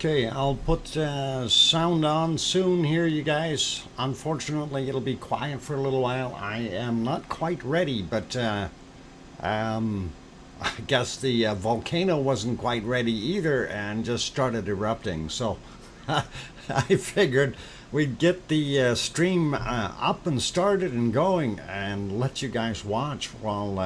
Okay, I'll put sound on soon here, you guys. Unfortunately, it'll be quiet for a little while. I am not quite ready, but I guess the volcano wasn't quite ready either and just started erupting. So I figured we'd get the stream up and started and going and let you guys watch while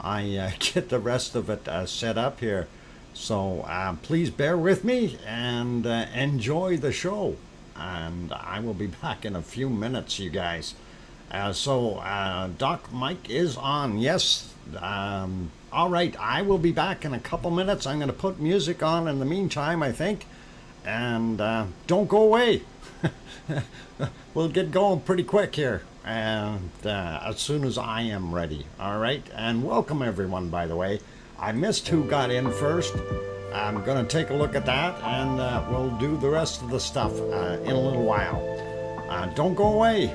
I get the rest of it set up here. So please bear with me and enjoy the show. And I will be back in a few minutes, you guys. Doc Mike is on. Yes. All right. I will be back in a couple minutes. I'm going to put music on in the meantime, I think. And don't go away. We'll get going pretty quick here. And as soon as I am ready. All right. And welcome, everyone, by the way. I missed who got in first. I'm going to take a look at that, and we'll do the rest of the stuff in a little while. Don't go away.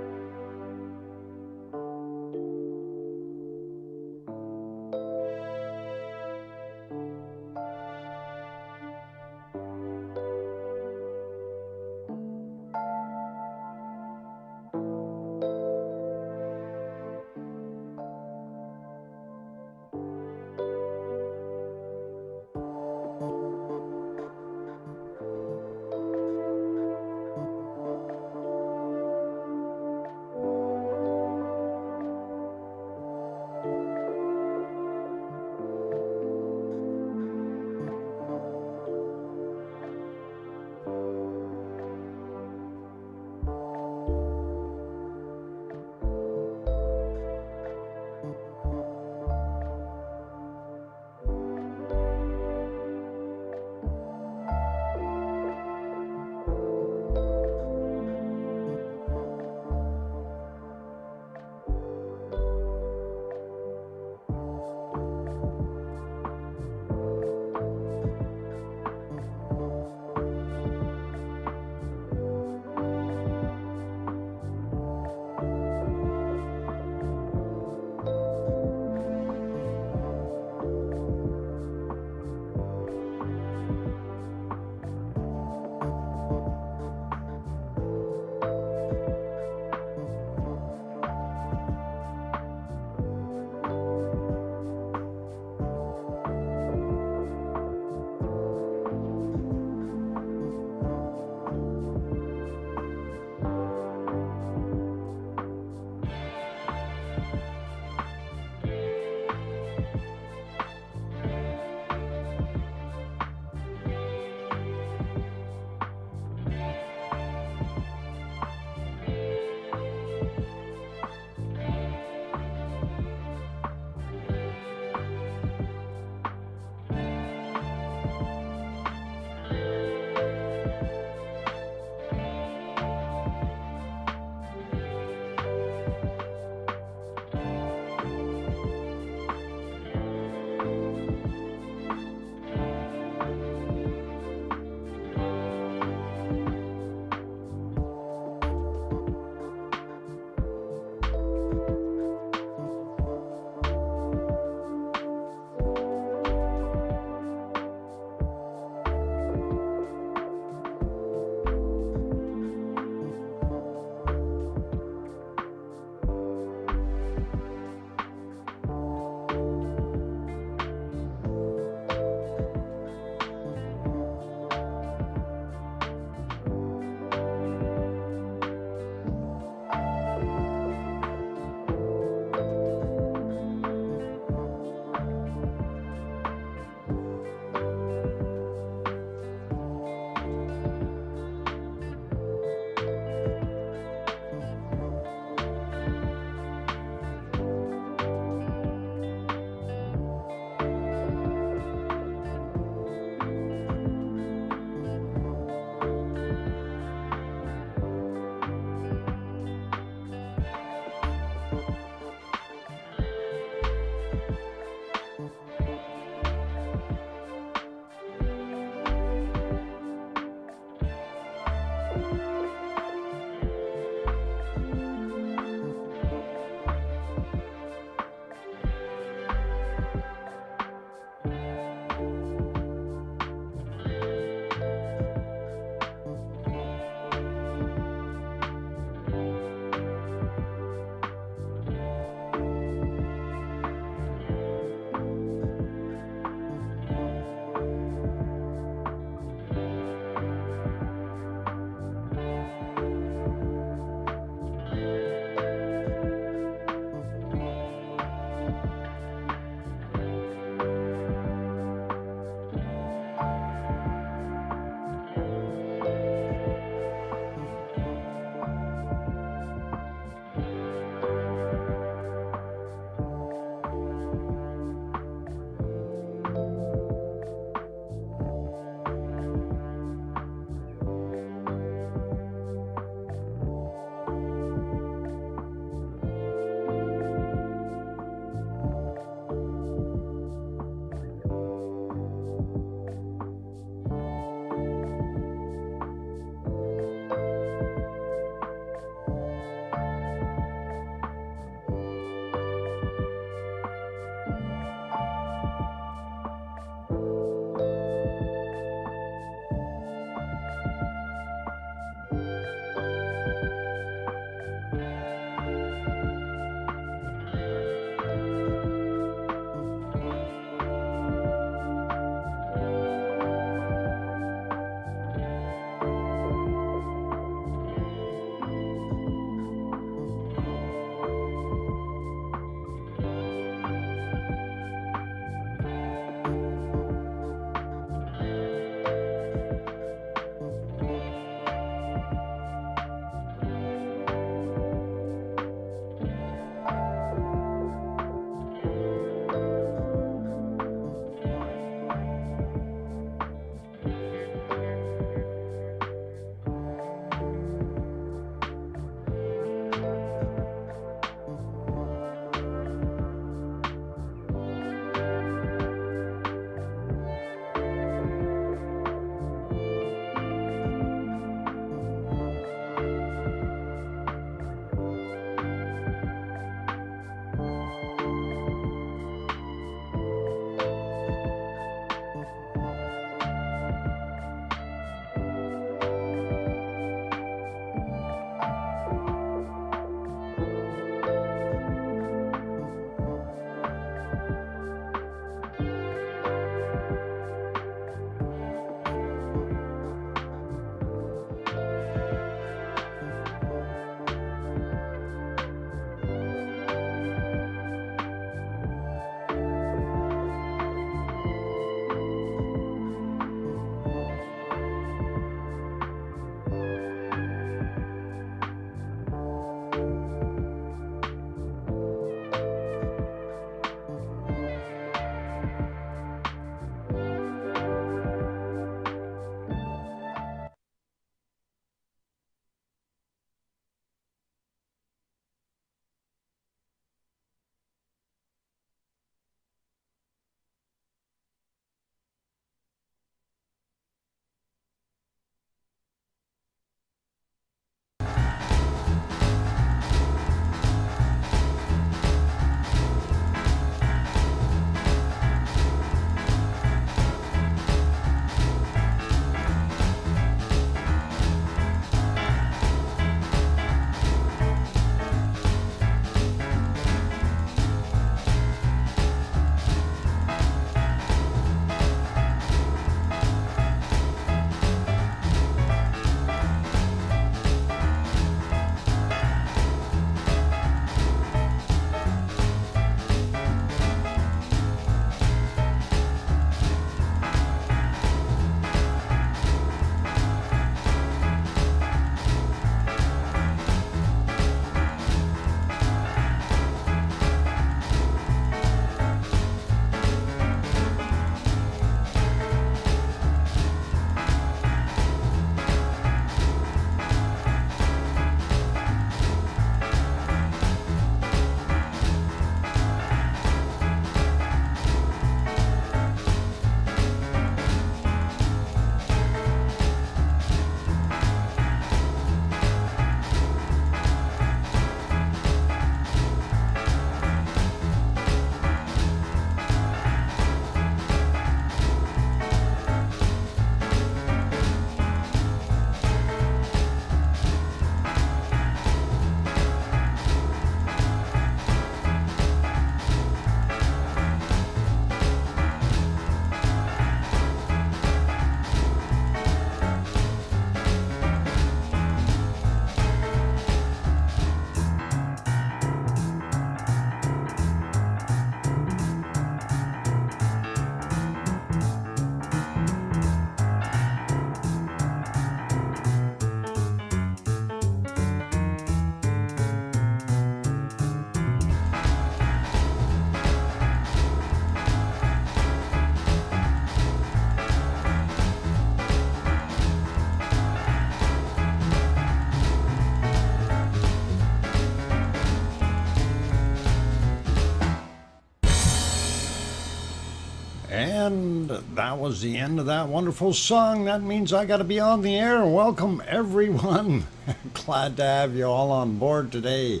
And that was the end of that wonderful song. That means I got to be on the air. Welcome, everyone. Glad to have you all on board today.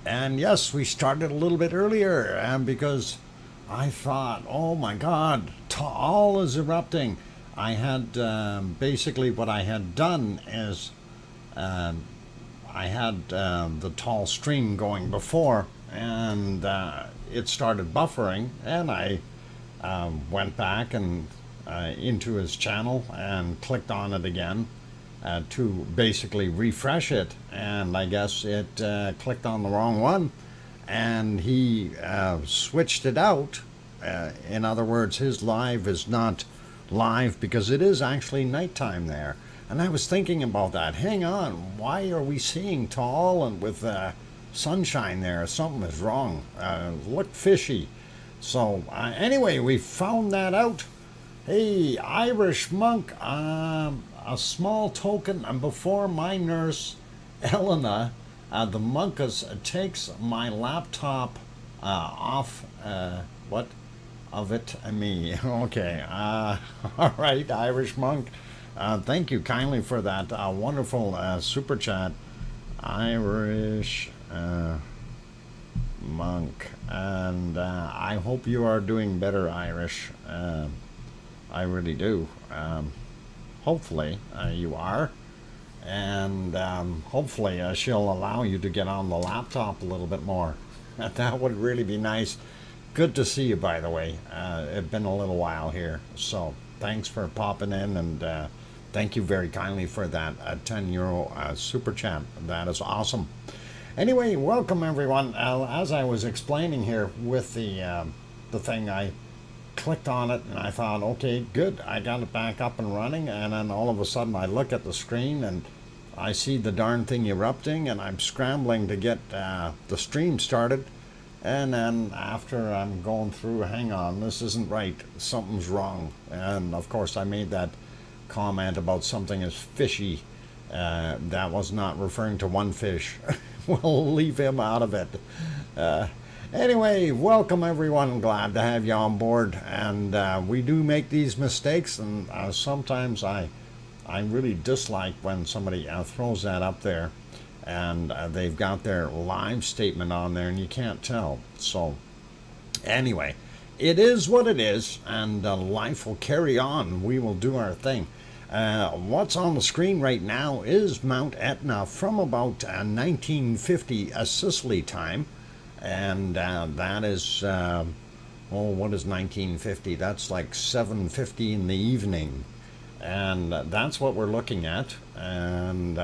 And yes, we started a little bit earlier because I thought, oh my God, Taal is erupting. I had basically what I had done is I had the Taal stream going before, and it started buffering, and I went back and into his channel and clicked on it again to basically refresh it, and I guess it clicked on the wrong one, and he switched it out. In other words, his live is not live because it is actually nighttime there. And I was thinking about that. Hang on, why are we seeing Taal and with sunshine there? Something is wrong. Looked fishy. So anyway, we found that out. Hey, Irish monk, a small token, and before my nurse, Elena, the monkus, takes my laptop off, what? Of it and me. Okay. All right, Irish monk. Thank you kindly for that wonderful super chat. Irish monk. And I hope you are doing better, Irish. I really do. Hopefully you are. And hopefully she'll allow you to get on the laptop a little bit more. That would really be nice. Good to see you, by the way. It's been a little while here. So thanks for popping in, and thank you very kindly for that €10 super chat. That is awesome. Anyway, welcome everyone. As I was explaining here with the thing, I clicked on it and I thought, okay, good, I got it back up and running, and then all of a sudden I look at the screen and I see the darn thing erupting, and I'm scrambling to get the stream started, and then after I'm going through, hang on, this isn't right, something's wrong, and of course I made that comment about something as fishy. That was not referring to one fish. We'll leave him out of it. Anyway, welcome everyone. Glad to have you on board. And we do make these mistakes, and sometimes I really dislike when somebody throws that up there and they've got their live statement on there and you can't tell. So anyway, it is what it is, and life will carry on. We will do our thing. What's on the screen right now is Mount Etna from about 1950 Sicily time, and that is what is 1950? That's like 7:50 in the evening, and that's what we're looking at. And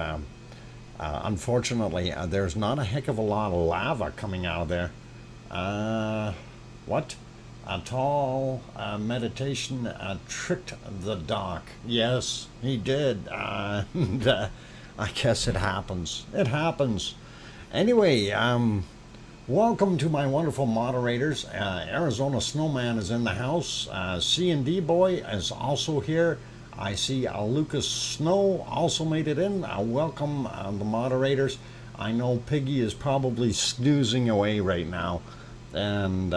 unfortunately, there's not a heck of a lot of lava coming out of there. What? A tall meditation tricked the doc. Yes, he did. And, I guess it happens. It happens. Anyway, welcome to my wonderful moderators. Arizona Snowman is in the house. C&D Boy is also here. I see Lucas Snow also made it in. Welcome the moderators. I know Piggy is probably snoozing away right now, and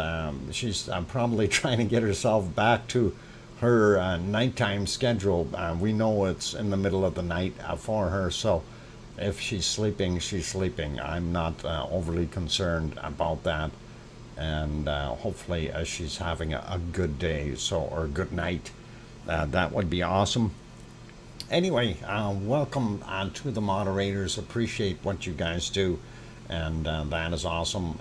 she's probably trying to get herself back to her nighttime schedule. We know it's in the middle of the night for her, so if she's sleeping, she's sleeping. I'm not overly concerned about that, and hopefully she's having a good day, or a good night. That would be awesome. Anyway, welcome to the moderators. Appreciate what you guys do, and that is awesome.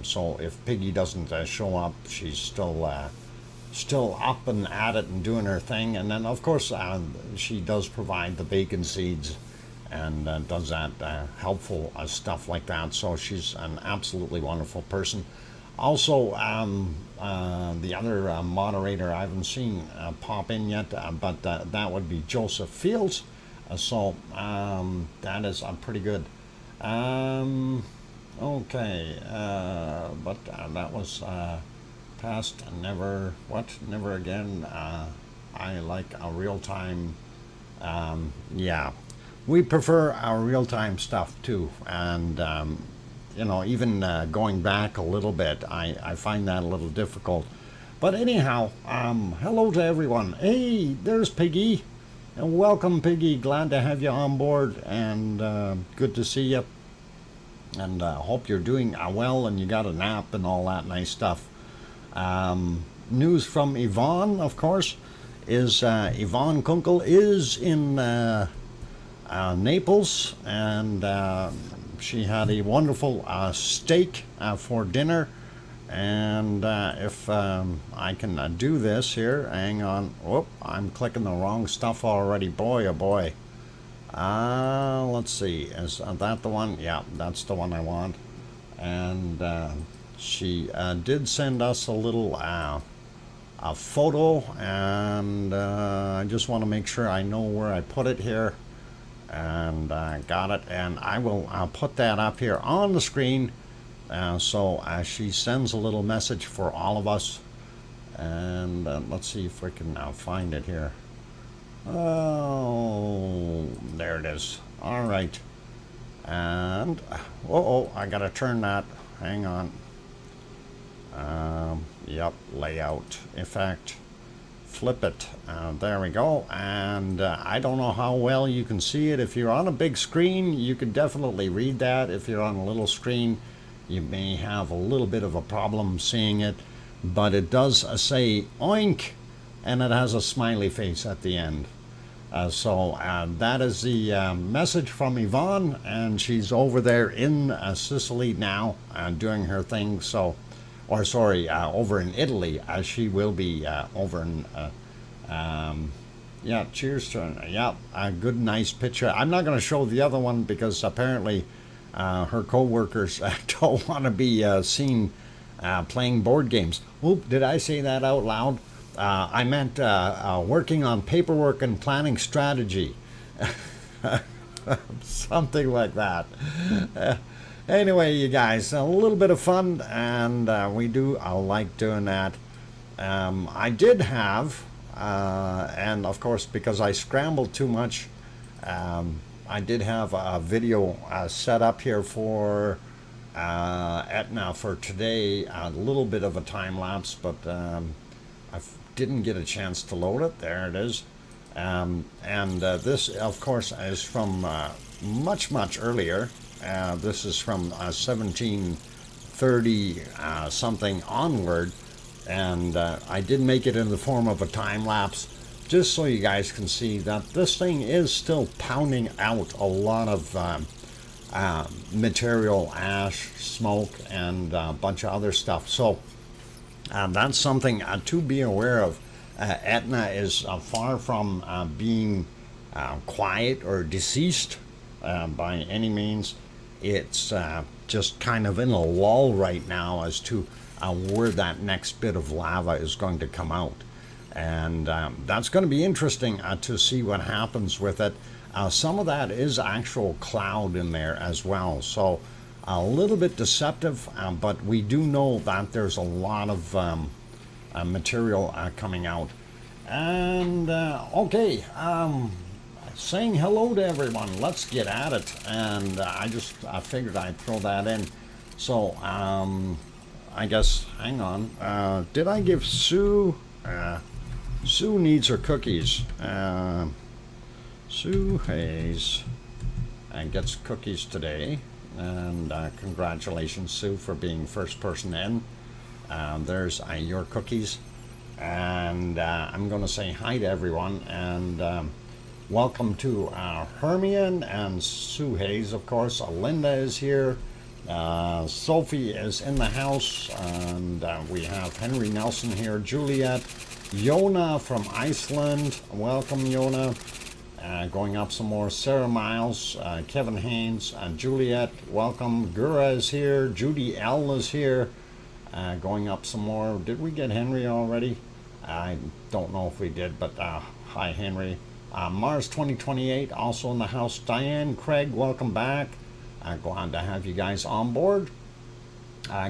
So if Piggy doesn't show up, she's still up and at it and doing her thing. And then of course she does provide the bacon seeds and does that helpful stuff like that. So she's an absolutely wonderful person. Also, the other moderator I haven't seen pop in yet, but that would be Joseph Fields. So that is pretty good. Okay, but that was past. Never again. I like a real-time. Yeah, we prefer our real-time stuff too, and even going back a little bit, I find that a little difficult But anyhow, hello to everyone. Hey, there's Piggy. And welcome, Piggy. Glad to have you on board, and good to see you. And hope you're doing well and you got a nap and all that nice stuff. News from Yvonne, of course, is Yvonne Kunkel is in Naples, and she had a wonderful steak for dinner. And if I can do this here, hang on. Whoop, I'm clicking the wrong stuff already. Boy, oh boy. Let's see. Is that the one? Yeah, that's the one I want. And she did send us a little a photo, and I just want to make sure I know where I put it here. And got it. And I'll put that up here on the screen. So she sends a little message for all of us. And let's see if we can now find it here. Oh, there it is. All right. And I gotta turn that. Hang on. Yep, layout effect. Flip it. There we go. And I don't know how well you can see it. If you're on a big screen, you can definitely read that. If you're on a little screen, you may have a little bit of a problem seeing it. But it does say oink, and it has a smiley face at the end. So that is the message from Yvonne, and she's over there in Sicily now doing her thing. So, or sorry, over in Italy, as she will be over in. Yeah, cheers to her. Yeah, a good, nice picture. I'm not going to show the other one because apparently her co-workers don't want to be seen playing board games. Oop, did I say that out loud? I meant working on paperwork and planning strategy. Something like that. Anyway, you guys, a little bit of fun, and I like doing that. I did have, and of course, because I scrambled too much, I did have a video set up here for Etna for today, a little bit of a time lapse, but I didn't get a chance to load it. There it is. And this, of course, is from much earlier. This is from 1730 something onward, and I did make it in the form of a time lapse, just so you guys can see that this thing is still pounding out a lot of material, ash, smoke, and a bunch of other stuff. So that's something to be aware of. Etna is far from being quiet or deceased by any means. It's just kind of in a lull right now as to where that next bit of lava is going to come out. And that's going to be interesting to see what happens with it. Some of that is actual cloud in there as well. So a little bit deceptive, but we do know that there's a lot of material coming out. And okay, saying hello to everyone. Let's get at it. And I figured I'd throw that in. So I guess, hang on. Did I give Sue? Sue needs her cookies. Sue Hayes gets cookies today. And congratulations, Sue, for being first person in. There's your cookies. And I'm going to say hi to everyone. And welcome to Hermione and Sue Hayes, of course. Linda is here. Sophie is in the house. And we have Henry Nelson here. Juliet. Yona from Iceland. Welcome, Yona. Going up some more. Sarah Miles, Kevin Haynes, Juliet, welcome. Gura is here. Judy L is here. Going up some more. Did we get Henry already? I don't know if we did, but hi, Henry. Mars 2028 also in the house. Diane, Craig, welcome back. Glad to have you guys on board.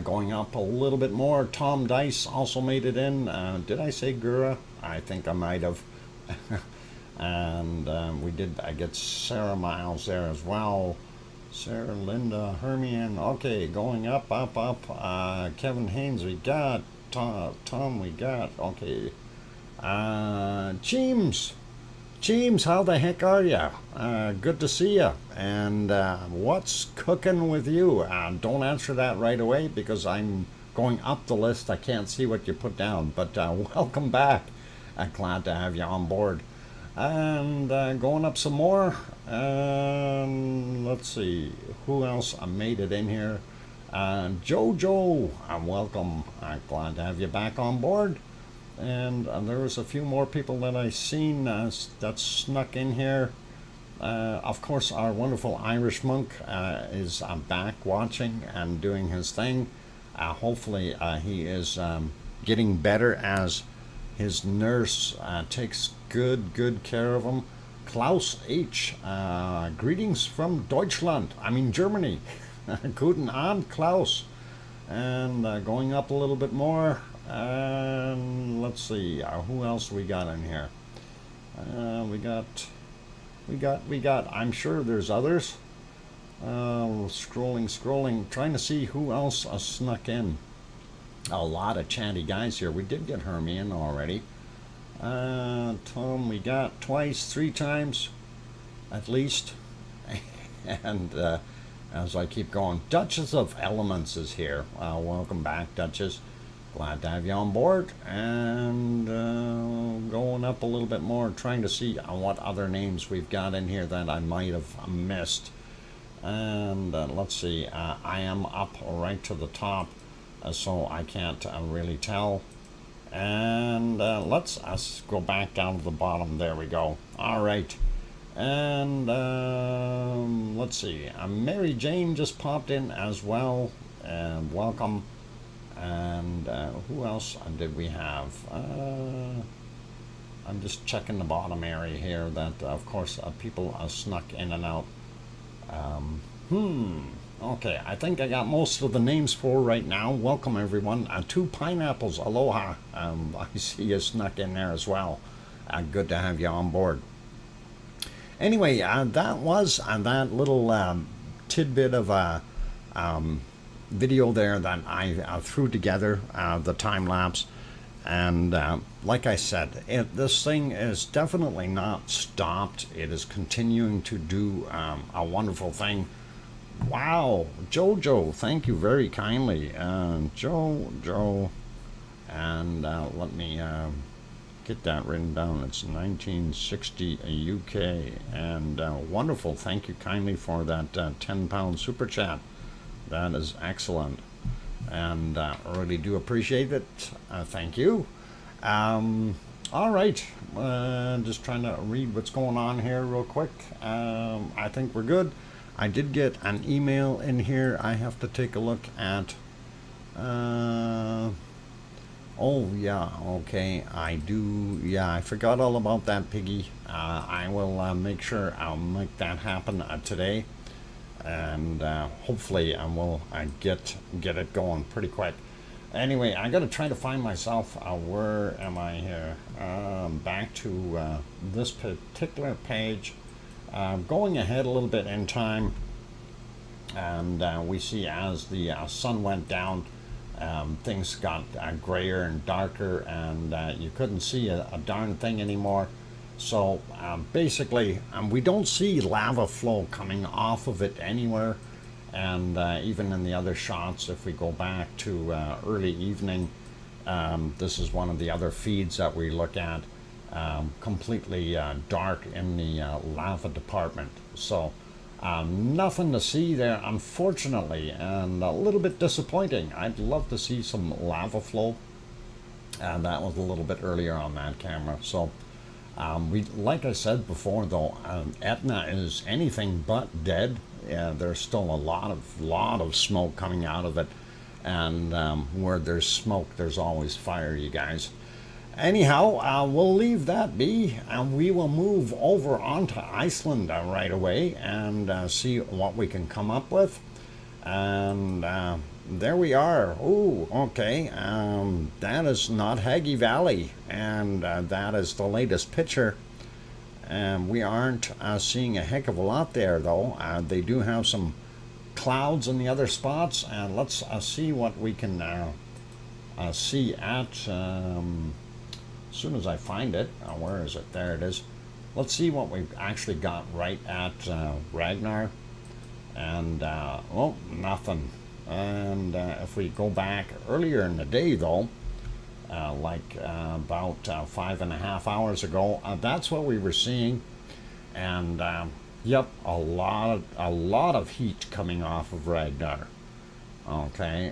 Going up a little bit more. Tom Dice also made it in. Did I say Gura? I think I might have. And we did, I get Sarah Miles there as well. Sarah, Linda, Hermione. Okay, going up. Kevin Haynes, we got Tom we got? Okay. James. James, how the heck are ya? Good to see ya. And what's cooking with you? Don't answer that right away because I'm going up the list. I can't see what you put down. But welcome back. Glad to have you on board. And going up some more. Let's see. Who else made it in here? Jojo, welcome. Glad to have you back on board. And there was a few more people that I seen that snuck in here. Of course, our wonderful Irish monk is back watching and doing his thing. Hopefully, he is getting better as his nurse takes good care of him. Klaus H. Greetings from Deutschland. I mean Germany. Guten Abend, Klaus. And going up a little bit more. And let's see, who else we got in here? We got. I'm sure there's others. Scrolling, trying to see who else snuck in. A lot of chatty guys here. We did get Hermie in already. Tom, we got twice, 3 times, at least. And as I keep going, Duchess of Elements is here. Welcome back, Duchess. Glad to have you on board. And going up a little bit more, trying to see what other names we've got in here that I might have missed. And let's see, I am up right to the top, so I can't really tell. And let's go back down to the bottom. There we go. All right. And let's see, Mary Jane just popped in as well. Welcome. And who else did we have? I'm just checking the bottom area here that, of course, people snuck in and out. Okay, I think I got most of the names for right now. Welcome, everyone. 2 pineapples, aloha. I see you snuck in there as well. Good to have you on board. Anyway, that was that little tidbit of video there that I threw together, the time lapse. And like I said, this thing is definitely not stopped. It is continuing to do a wonderful thing. Wow, Jojo, thank you very kindly. Joe, and let me get that written down. It's 1960 UK, and wonderful. Thank you kindly for that £10 super chat. That is excellent, and really do appreciate it. Thank you. All right, just trying to read what's going on here real quick. I think we're good. I did get an email in here. I have to take a look at. Oh yeah, okay. I do. Yeah, I forgot all about that, Piggy. I will make sure I'll make that happen today. And hopefully I will get it going pretty quick. Anyway, I gotta try to find myself. Where am I here? Back to this particular page. Going ahead a little bit in time, and we see as the sun went down, things got grayer and darker, and you couldn't see a darn thing anymore. So basically, we don't see lava flow coming off of it anywhere. And even in the other shots, if we go back to early evening, this is one of the other feeds that we look at, completely dark in the lava department. So nothing to see there, unfortunately, and a little bit disappointing. I'd love to see some lava flow. And that was a little bit earlier on that camera. So like I said before, though, Etna is anything but dead. There's still a lot of smoke coming out of it, and where there's smoke, there's always fire, you guys. Anyhow, we'll leave that be, and we will move over onto Iceland right away and see what we can come up with. And there we are. Oh, okay. That is not Haggy Valley, and that is the latest picture. And we aren't seeing a heck of a lot there, though. They do have some clouds in the other spots, and let's see what we can see at, as soon as I find it, where is it? There it is. Let's see what we've actually got right at Ragnar. And, oh, nothing. And if we go back earlier in the day, though, like about 5.5 hours ago, that's what we were seeing. And, yep, a lot of heat coming off of Ragnar. Okay,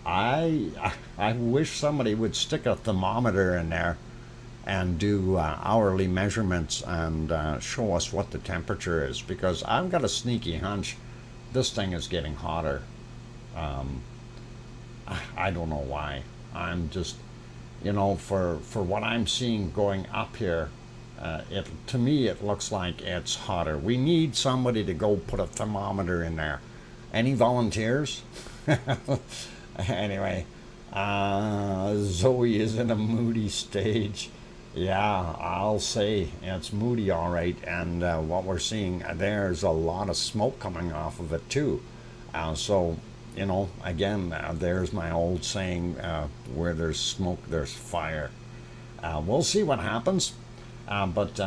I wish somebody would stick a thermometer in there and do hourly measurements and show us what the temperature is, because I've got a sneaky hunch this thing is getting hotter. I don't know why. I'm just, you know, for what I'm seeing going up here, to me it looks like it's hotter. We need somebody to go put a thermometer in there. Any volunteers? Anyway, Zoe is in a moody stage. Yeah, I'll say it's moody, all right. And what we're seeing, there's a lot of smoke coming off of it too. So, you know, again, there's my old saying, where there's smoke, there's fire. We'll see what happens. But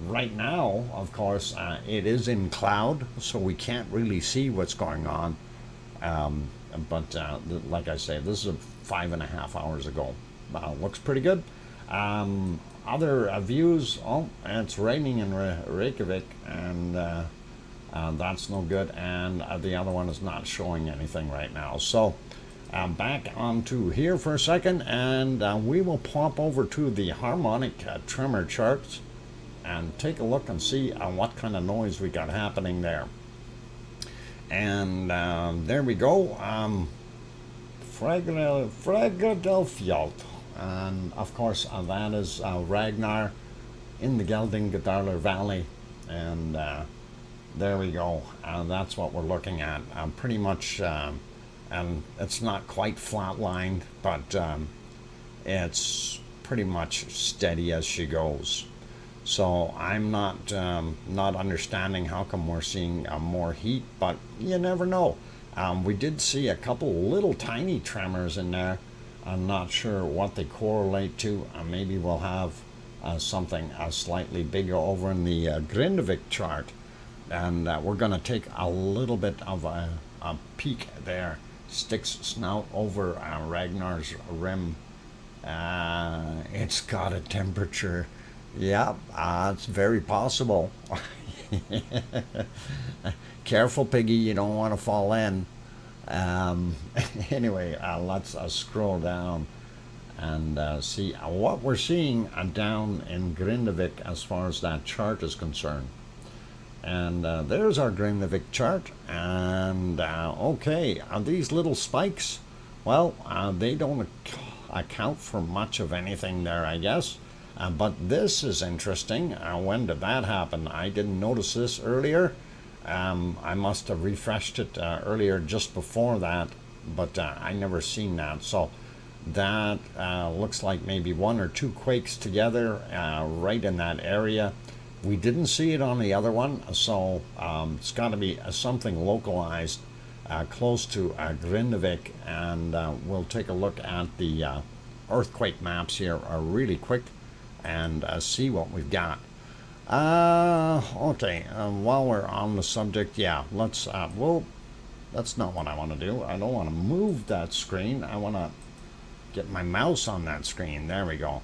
right now, of course, it is in cloud, so we can't really see what's going on. But like I say, this is 5.5 hours ago. Looks pretty good. Other views, oh, it's raining in Reykjavik, and that's no good, and the other one is not showing anything right now. So back onto here for a second, and we will pop over to the harmonic tremor charts and take a look and see what kind of noise we got happening there. And there we go. Fragdelfjall. And of course, that is Ragnar in the Geldingadarler Valley. And there we go. That's what we're looking at. Pretty much, and it's not quite flatlined, but it's pretty much steady as she goes. So I'm not understanding how come we're seeing more heat, but you never know. We did see a couple little tiny tremors in there. I'm not sure what they correlate to. Maybe we'll have something slightly bigger over in the Grindavik chart. And we're going to take a little bit of a peek there. Sticks snout over Ragnar's rim. It's got a temperature. Yeah, it's very possible. Careful, Piggy, you don't want to fall in. Anyway, let's scroll down and see what we're seeing down in Grindavik as far as that chart is concerned. And there's our Grindavik chart. And okay, these little spikes, well, they don't account for much of anything there, I guess. But this is interesting. When did that happen? I didn't notice this earlier. I must have refreshed it earlier just before that, but I never seen that. So that looks like maybe 1 or 2 quakes together right in that area. We didn't see it on the other one, so it's got to be something localized close to Grindavik, and we'll take a look at the earthquake maps here really quick and see what we've got. Okay, while we're on the subject, yeah, let's, well, that's not what I want to do. I don't want to move that screen. I want to get my mouse on that screen. There we go.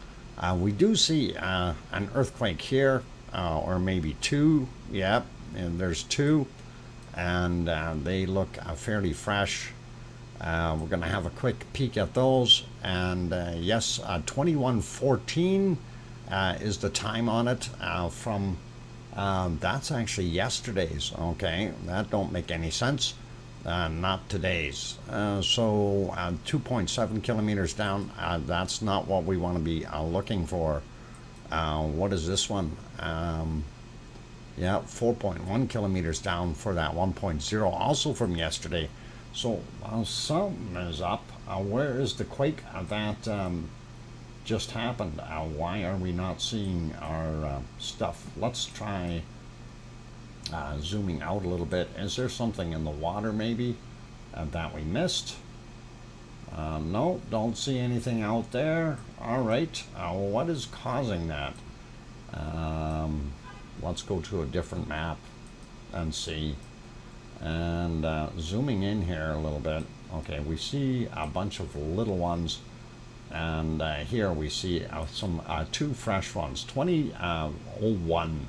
We do see an earthquake here, or maybe 2. Yep, and there's 2, and they look fairly fresh. We're going to have a quick peek at those, and yes, 2114 is the time on it from, that's actually yesterday's. Okay, that don't make any sense. Not today's. So 2.7 kilometers down, that's not what we want to be looking for. What is this one? Yeah, 4.1 kilometers down for that 1.0, also from yesterday. So something is up. Where is the quake that just happened? Why are we not seeing our stuff? Let's try zooming out a little bit. Is there something in the water maybe that we missed? No, don't see anything out there. All right, what is causing that? Let's go to a different map and see. And zooming in here a little bit. Okay, we see a bunch of little ones, and here we see some two fresh ones. 20:01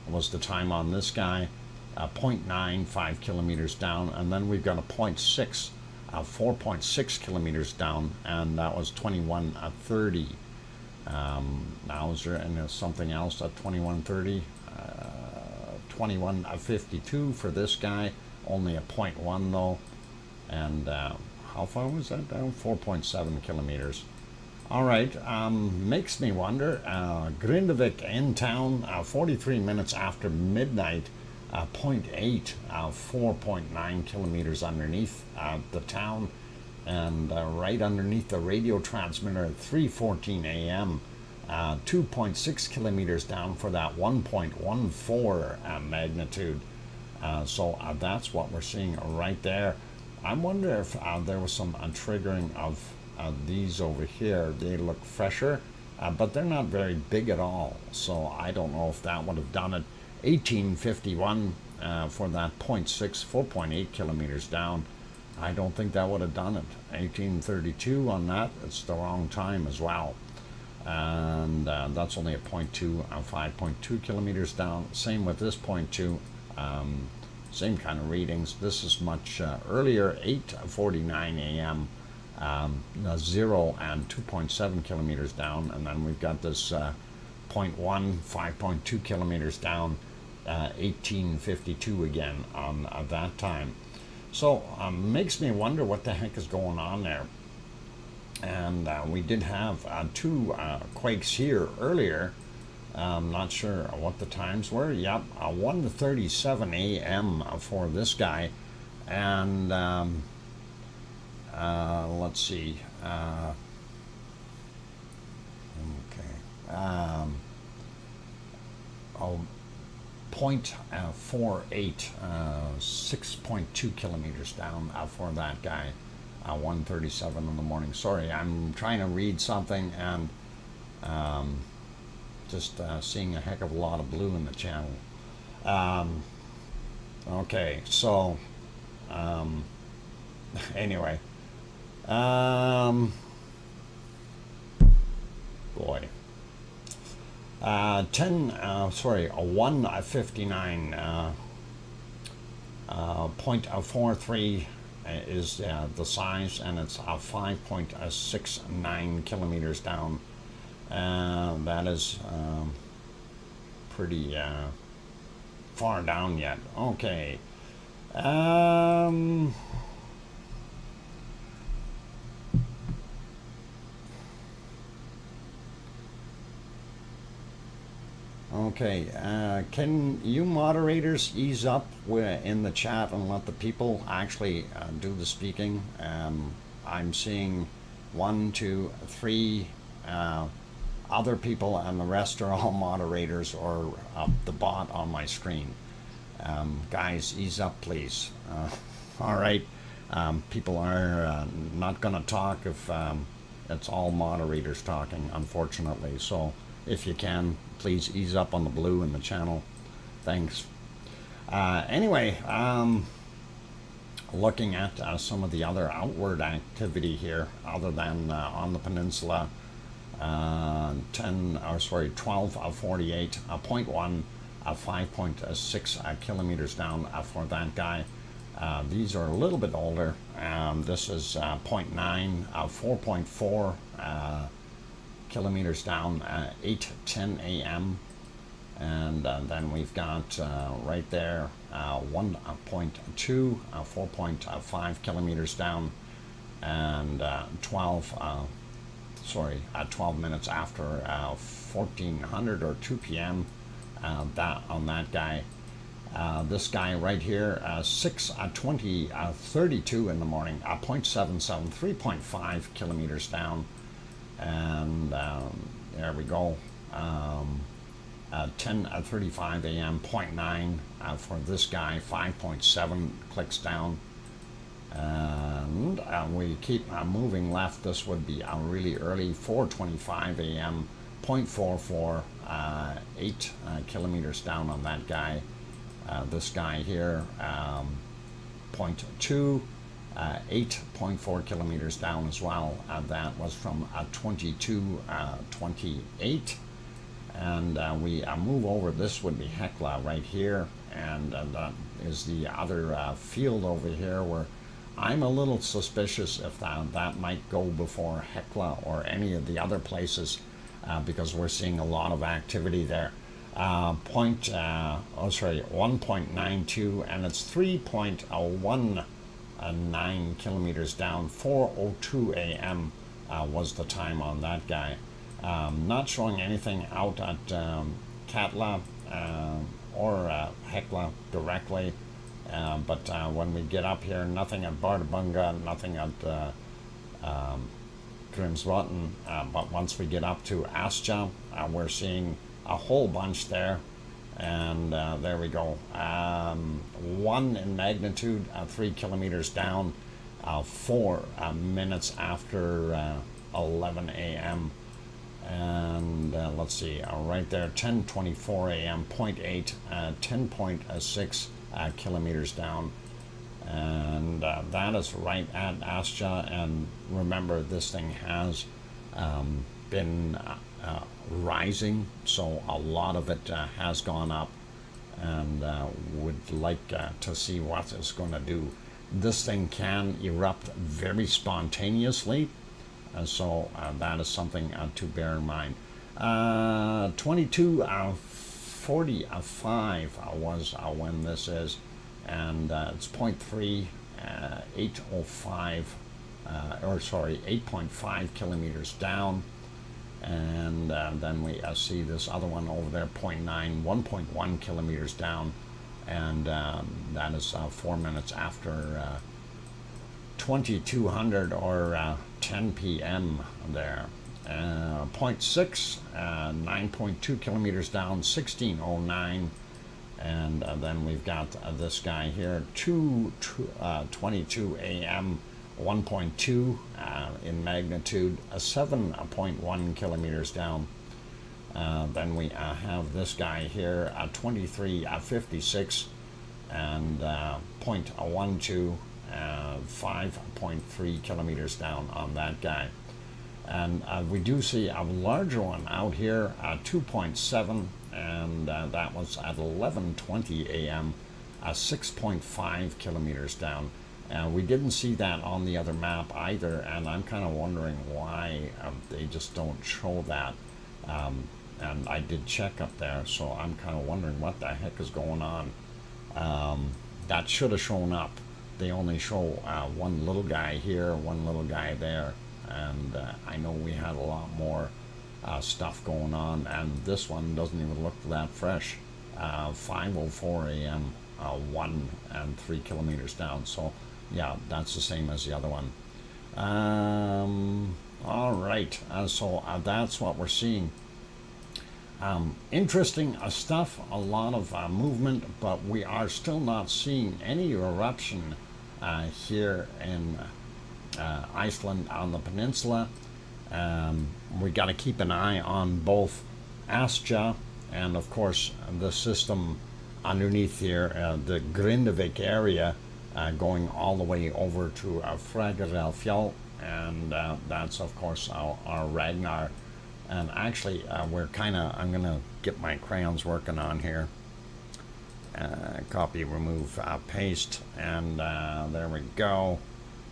was the time on this guy. 0.95 kilometers down, and then we've got a 0.6, 4.6 kilometers down, and that was 21:30. Now is there something else at 21:30? 21:52 for this guy, only a 0.1 though. And how far was that down? 4.7 kilometers. All right, makes me wonder. Grindavik in town, 43 minutes after midnight, 0.8, 4.9 kilometers underneath the town, and right underneath the radio transmitter at 3:14 a.m. 2.6 kilometers down for that 1.14 magnitude. So that's what we're seeing right there. I wonder if there was some triggering of these over here. They look fresher, but they're not very big at all. So I don't know if that would have done it. 1851 for that 0.6, 4.8 kilometers down. I don't think that would have done it. 1832 on that, it's the wrong time as well. And that's only a 0.2, 5.2 kilometers down. Same with this 0.2, same kind of readings. This is much earlier, 8:49 a.m. 0 and 2.7 kilometers down, and then we've got this 0.1, 5.2 kilometers down, 1852 again on that time. So makes me wonder what the heck is going on there. And we did have two quakes here earlier. I'm not sure what the times were. Yep, 1:37 a.m. for this guy. And let's see. Okay. 0.48, 6.2 kilometers down for that guy. 1:37 in the morning. Sorry, I'm trying to read something and just seeing a heck of a lot of blue in the channel. Okay, so anyway, boy, 1:59, 0.43 is the size, and it's 5.69 kilometers down. That is pretty far down yet. Okay. Okay, can you moderators ease up in the chat and let the people actually do the speaking? I'm seeing 1, 2, 3 other people, and the rest are all moderators or the bot on my screen. Guys, ease up, please. All right, people are not going to talk if it's all moderators talking, unfortunately. So if you can, please ease up on the blue in the channel. Thanks. Anyway, looking at some of the other outward activity here, other than on the peninsula, 12:48, 0.1, 5.6 kilometers down for that guy. These are a little bit older. This is 0.9, 4.4 kilometers down, 8:10 a.m. And then we've got right there 1.2, 4.5 kilometers down, and 12 minutes after 1400 or 2 p.m. That on that guy. This guy right here, 6:32 in the morning, 0.77, 3.5 kilometers down. And there we go. 10:35 a.m. 0.9 for this guy, 5.7 clicks down. And we keep moving left. This would be really early, 4:25 a.m., 0.44, 8 kilometers down on that guy. This guy here, 0.2, 8.4 kilometers down as well. That was from 22:28. And we move over. This would be Hecla right here, and that is the other field over here where I'm a little suspicious if that might go before Hecla or any of the other places, because we're seeing a lot of activity there. 1.92, and it's 3.19 kilometers down. 4:02 a.m. Was the time on that guy. Not showing anything out at Katla or Hecla directly, but when we get up here, nothing at Bardabunga, nothing at Grimsbotn, but once we get up to Asja, we're seeing a whole bunch there, and there we go. 1 in magnitude, 3 kilometers down, 4 minutes after 11 a.m. And let's see, right there, 10:24 a.m., 0.8, 10.6 kilometers down. And that is right at Asja. And remember, this thing has been rising, so a lot of it has gone up, and would like to see what it's going to do. This thing can erupt very spontaneously. So that is something to bear in mind. 22:45 was when this is, and it's 0.3, 805, 8.5 kilometers down. And then we see this other one over there, 0.9, 1.1 kilometers down, and that is 4 minutes after 2200 or 10 p.m. there. 0.6, 9.2 kilometers down, 1609. And then we've got this guy here, 2:22 a.m., 1.2 in magnitude, 7.1 kilometers down. Then we have this guy here, 23:56 and 0.12, 5.3 kilometers down on that guy. And we do see a larger one out here, 2.7, and that was at 11:20 a.m., 6.5 kilometers down. We didn't see that on the other map either, and I'm kind of wondering why they just don't show that. And I did check up there, so I'm kind of wondering what the heck is going on. That should have shown up. They only show one little guy here, one little guy there, and I know we had a lot more stuff going on, and this one doesn't even look that fresh. 5:04 a.m., 1 and 3 kilometers down. So yeah, that's the same as the other one. All right, so that's what we're seeing. Interesting stuff, a lot of movement, but we are still not seeing any eruption here in Iceland on the peninsula. We got to keep an eye on both Asja and, of course, the system underneath here, the Grindavik area, going all the way over to Fagradalfjall, and that's, of course, our Ragnar. And actually, we're kind of, I'm going to get my crayons working on here. Copy, remove, paste, and there we go.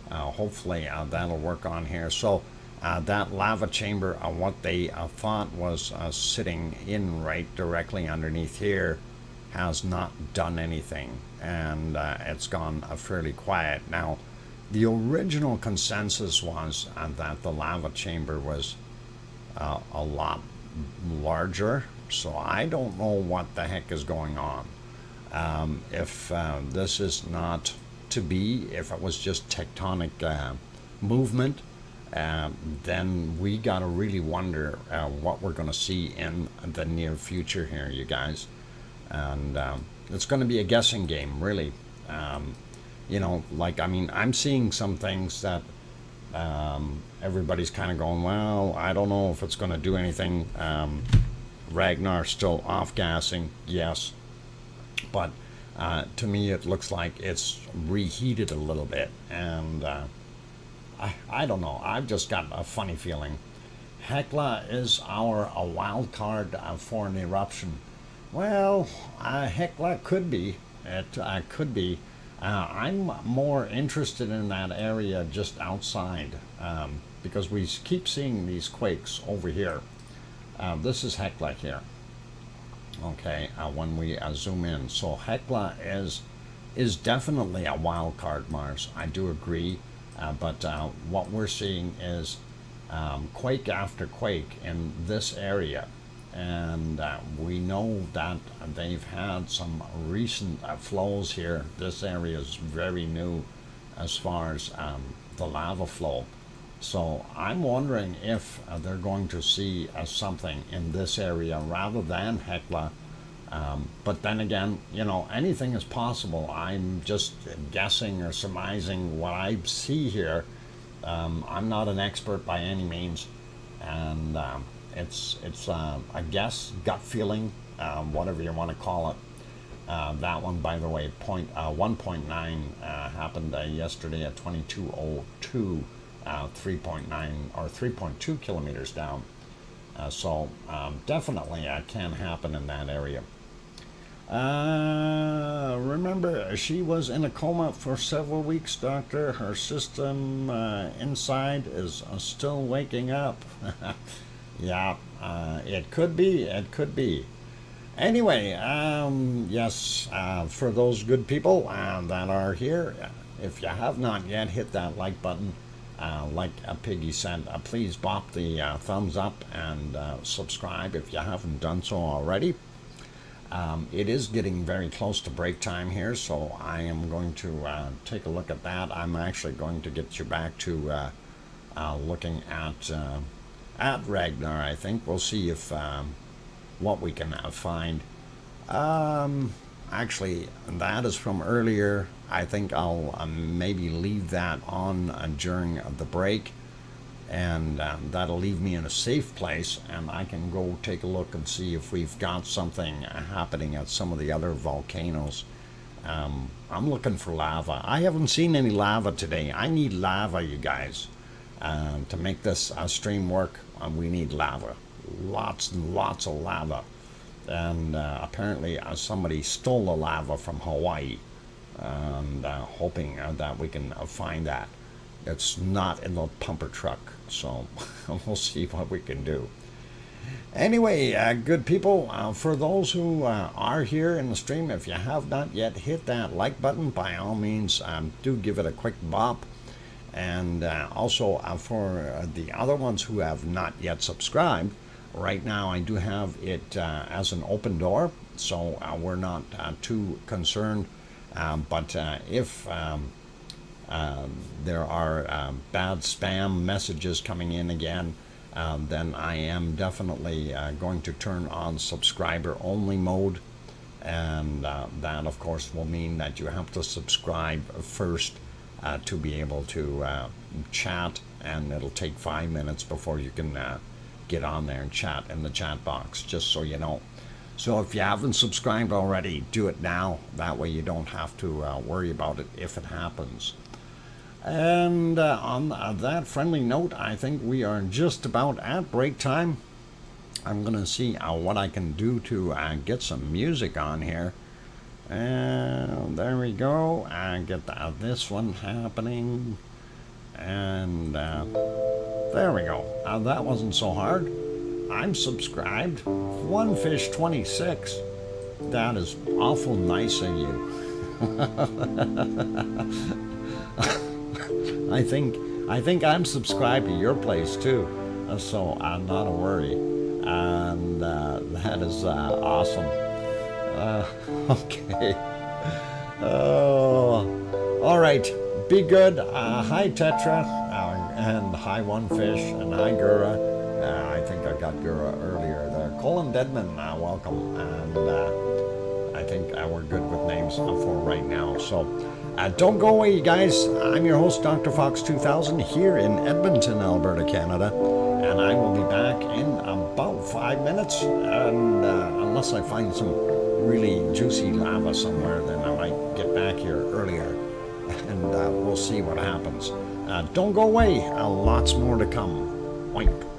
Hopefully that'll work on here. So that lava chamber, what they thought was sitting in right directly underneath here, has not done anything, and it's gone fairly quiet. Now, the original consensus was that the lava chamber was a lot larger, so I don't know what the heck is going on. If this is not to be, if it was just tectonic movement, then we gotta really wonder what we're gonna see in the near future here, you guys. And it's going to be a guessing game, really. like, I mean, I'm seeing some things that everybody's kind of going, well, I don't know if it's going to do anything. Ragnar's still off-gassing, yes. But to me, it looks like it's reheated a little bit. And I don't know. I've just got a funny feeling. Hecla is a wild card for an eruption. Well, Hecla could be. It could be. I'm more interested in that area just outside because we keep seeing these quakes over here. This is Hecla here. Okay, when we zoom in. So Hecla is definitely a wild card, Mars. I do agree. But what we're seeing is quake after quake in this area. And we know that they've had some recent flows here. This area is very new as far as the lava flow. So I'm wondering if they're going to see something in this area rather than Hecla. But then again, anything is possible. I'm just guessing or surmising what I see here. I'm not an expert by any means. And it's a guess, gut feeling, whatever you want to call it. That one, by the way, 1.9 happened yesterday at 22:02, 3.9 or 3.2 kilometers down. So definitely can happen in that area. Remember, she was in a coma for several weeks, Doctor. Her system inside is still waking up. Yeah, it could be. It could be. Anyway, yes, for those good people that are here, if you have not yet hit that like button, like Piggy said, please bop the thumbs up and subscribe if you haven't done so already. It is getting very close to break time here, so I am going to take a look at that. I'm actually going to get you back to looking at Ragnar. I think we'll see if what we can find. Actually, that is from earlier. I think I'll maybe leave that on during the break, and that'll leave me in a safe place, and I can go take a look and see if we've got something happening at some of the other volcanoes. I'm looking for lava. I haven't seen any lava today. I need lava, you guys. To make this stream work, we need lava. Lots and lots of lava. And apparently somebody stole the lava from Hawaii, and hoping that we can find that. It's not in the pumper truck, so we'll see what we can do. Anyway, good people, for those who are here in the stream, if you have not yet hit that like button, by all means, do give it a quick bop. And also for the other ones who have not yet subscribed, right now I do have it as an open door, so we're not too concerned. But if there are bad spam messages coming in again, then I am definitely going to turn on subscriber only mode. And that, of course, will mean that you have to subscribe first to be able to chat, and it'll take 5 minutes before you can get on there and chat in the chat box, just so you know. So if you haven't subscribed already, do it now. That way you don't have to worry about it if it happens. And on that friendly note, I think we are just about at break time. I'm going to see what I can do to get some music on here. And there we go. I get this one happening. And there we go. That wasn't so hard. I'm subscribed. One Fish 26. That is awful nice of you. I think I'm subscribed to your place too. So not a worry. And that is awesome. Okay. All right. Be good. Hi Tetra, and hi One Fish, and hi Gura. I think I got Gura earlier there. Colin Deadman, welcome. And I think we're good with names for right now. So Don't go away, you guys. I'm your host, DrFox2000, here in Edmonton, Alberta, Canada. And I will be back in about 5 minutes. And unless I find some really juicy lava somewhere, then I might get back here earlier. And we'll see what happens. Don't go away. Lots more to come. Oink.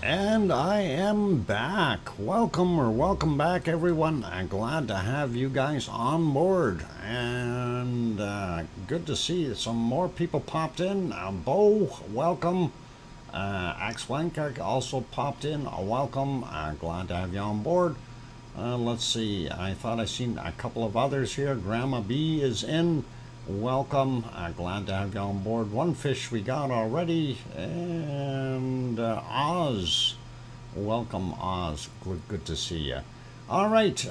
And I am back. Welcome back, everyone. I'm glad to have you guys on board. And good to see some more people popped in. Bo, welcome. Axwanka also popped in. Welcome. Glad to have you on board. Let's see. I thought I seen a couple of others here. Grandma B is in. Welcome. Glad to have you on board. One fish we got already. And Oz. Welcome, Oz. Good to see you. All right.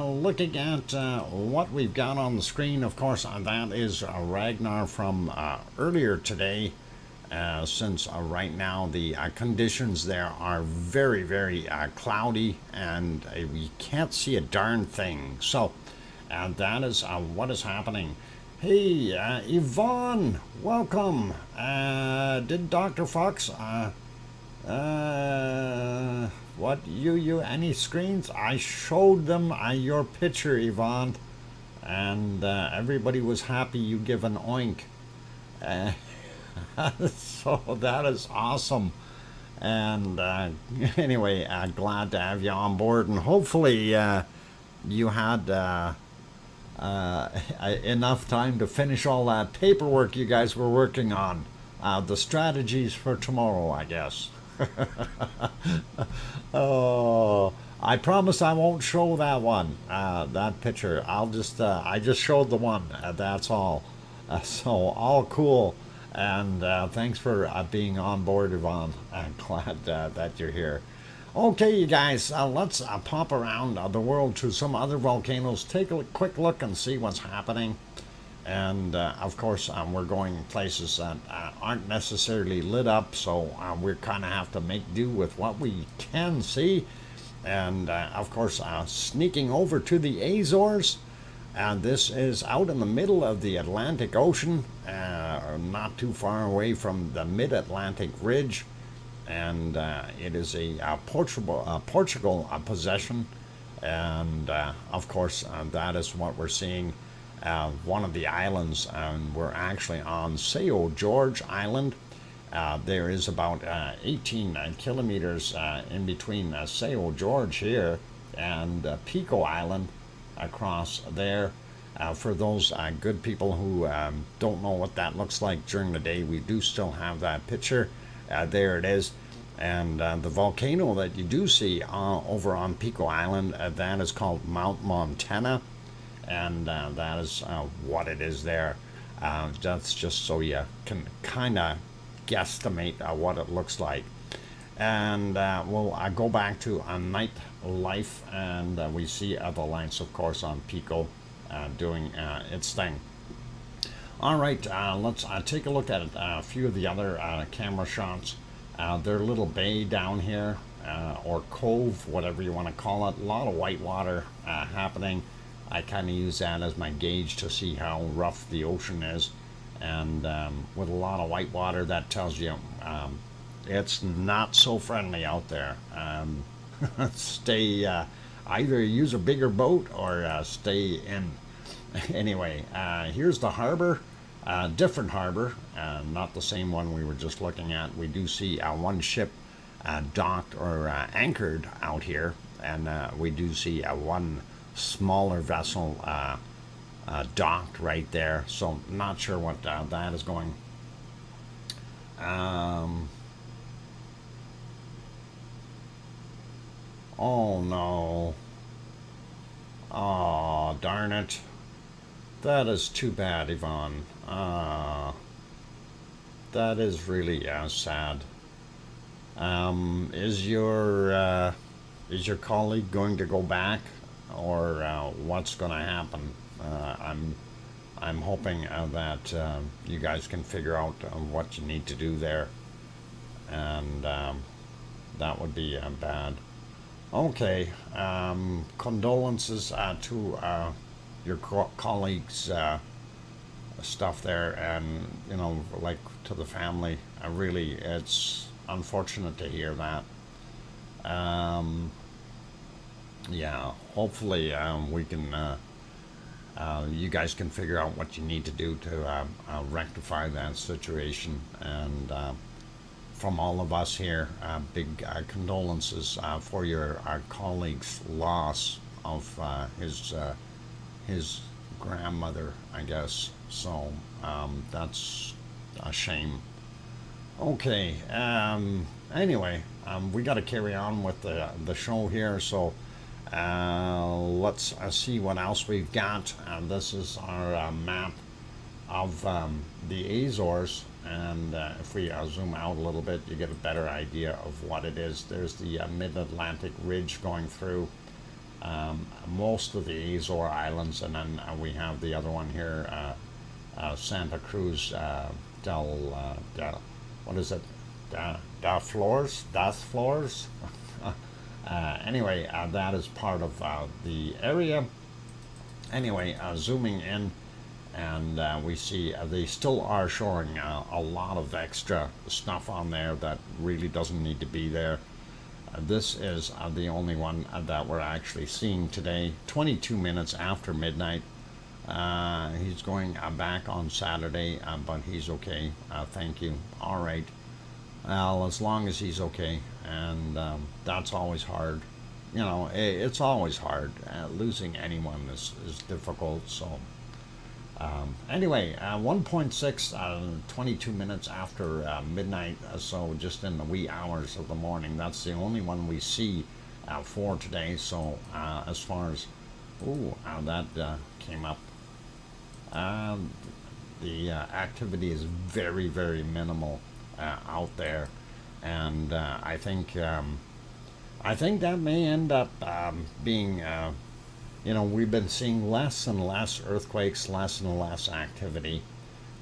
Looking at what we've got on the screen, of course, that is Ragnar from earlier today. Since right now the conditions there are very, very cloudy and we can't see a darn thing. So that is what is happening. Hey, Yvonne, welcome. Did Dr. Fox, what, you, any screens? I showed them your picture, Yvonne, and everybody was happy you give an oink. So that is awesome. And anyway, glad to have you on board, and hopefully you had enough time to finish all that paperwork you guys were working on. The strategies for tomorrow, I guess. Oh, I promise I won't show that one, that picture. I just showed the one. That's all. So all cool. And thanks for being on board, Yvonne. I'm glad that you're here. Okay, you guys, let's pop around the world to some other volcanoes, take a quick look and see what's happening. And of course, we're going places that aren't necessarily lit up, so we kind of have to make do with what we can see. And of course, sneaking over to the Azores. And this is out in the middle of the Atlantic Ocean, not too far away from the mid-Atlantic ridge. And it is a Portugal possession, and of course that is what we're seeing. One of the islands, and we're actually on São Jorge Island. There is about 18 kilometers in between São Jorge here and Pico Island across there. For those good people who don't know what that looks like during the day, we do still have that picture. There it is. And the volcano that you do see over on Pico Island, that is called Mount Montana. And that is what it is there. That's just so you can kind of guesstimate what it looks like. And we'll go back to night life, and we see the lights, of course, on Pico doing its thing. All right, let's take a look at a few of the other camera shots. Their little bay down here, or cove, whatever you want to call it. A lot of white water happening. I kind of use that as my gauge to see how rough the ocean is. And with a lot of white water, that tells you it's not so friendly out there. Stay, either use a bigger boat or stay in. Anyway, here's the harbor. Different harbor, not the same one we were just looking at. We do see one ship docked or anchored out here, and we do see one smaller vessel docked right there. So not sure what that is going. Oh no. Oh, darn it. That is too bad, Yvonne. That is really sad. Is your colleague going to go back, or what's going to happen? I'm hoping that you guys can figure out what you need to do there, and that would be bad. Okay. Condolences to your colleagues' stuff there, and like to the family. Really, it's unfortunate to hear that. Yeah, hopefully we can you guys can figure out what you need to do to rectify that situation, and from all of us here, big condolences for your colleague's loss of his grandmother, I guess. So that's a shame. Okay. Anyway, we got to carry on with the show here. So let's see what else we've got. This is our map of the Azores, and if we zoom out a little bit, you get a better idea of what it is. There's the mid-Atlantic ridge going through most of the Azore Islands, and then we have the other one here, Santa Cruz what is it? Das Flores. Anyway, that is part of the area. Anyway, zooming in, and we see they still are showing a lot of extra stuff on there that really doesn't need to be there. This is the only one that we're actually seeing today, 22 minutes after midnight. He's going back on Saturday, but he's okay. Thank you. All right. Well, as long as he's okay, and that's always hard. You know, it's always hard. Losing anyone is difficult. So anyway, 1.6, 22 minutes after midnight, so just in the wee hours of the morning. That's the only one we see for today. So as far as, that came up. The activity is very, very minimal out there, and I think that may end up being, we've been seeing less and less earthquakes, less and less activity.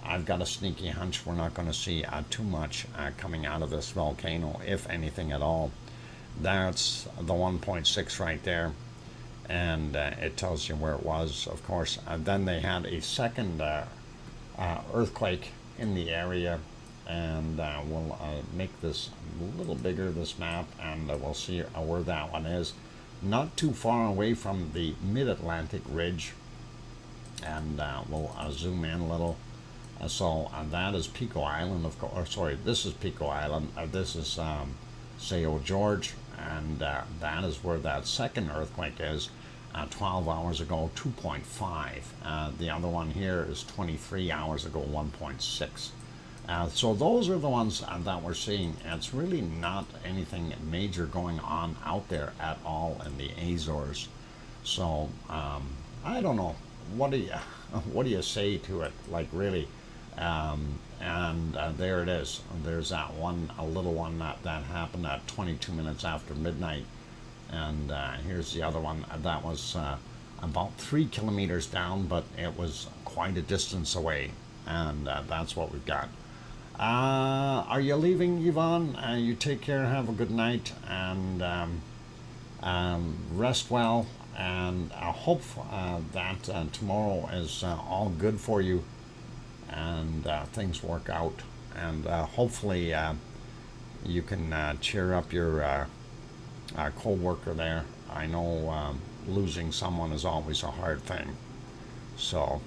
I've got a sneaky hunch we're not going to see too much coming out of this volcano, if anything at all. That's the 1.6 right there. And it tells you where it was, of course. Then they had a second earthquake in the area, and we'll make this a little bigger, this map, and we'll see where that one is. Not too far away from the mid-Atlantic ridge, and we'll zoom in a little. So that is Pico Island, of course. Or, sorry, this is Pico Island. This is Sao George, and that is where that second earthquake is. 12 hours ago, 2.5. The other one here is 23 hours ago, 1.6. So those are the ones that we're seeing. It's really not anything major going on out there at all in the Azores. So I don't know. What do you say to it? Like, really? And there it is. There's that one, a little one that happened at 22 minutes after midnight. And here's the other one that was about 3 kilometers down, but it was quite a distance away. And that's what we've got. Are you leaving, Yvonne? You take care, have a good night, and rest well. And I hope that tomorrow is all good for you, and things work out. And hopefully you can cheer up your co-worker there. I know losing someone is always a hard thing. So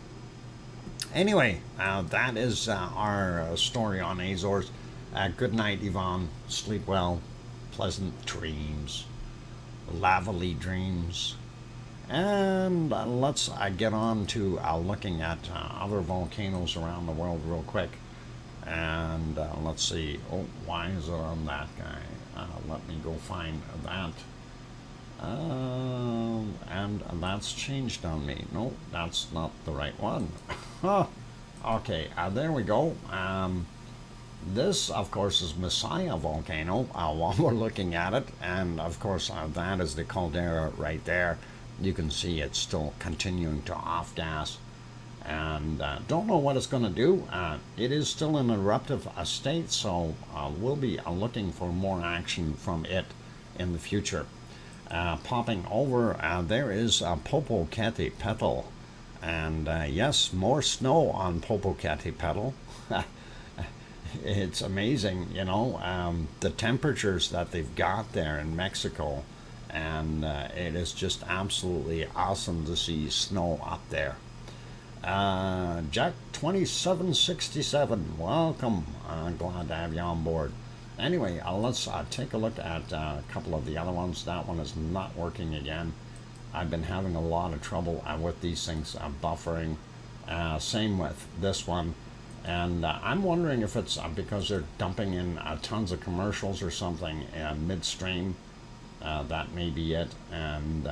anyway, that is our story on Azores. Good night, Yvonne. Sleep well. Pleasant dreams. Lovely dreams. And let's get on to looking at other volcanoes around the world real quick. And let's see. Oh, why is it on that guy? Let me go find that. And that's changed on me. No, that's not the right one. Okay, there we go. This, of course, is Messiah volcano while we're looking at it. And, of course, that is the caldera right there. You can see it's still continuing to off-gas. And don't know what it's going to do. It is still in an eruptive state, so we'll be looking for more action from it in the future. Popping over, there is Popocatépetl, and yes, more snow on Popocatépetl. It's amazing, you know, the temperatures that they've got there in Mexico, and it is just absolutely awesome to see snow up there. Jack 2767, welcome. Glad to have you on board. Anyway, let's take a look at a couple of the other ones. That one is not working again. I've been having a lot of trouble with these things buffering. Same with this one. And I'm wondering if it's because they're dumping in tons of commercials or something midstream. That may be it. And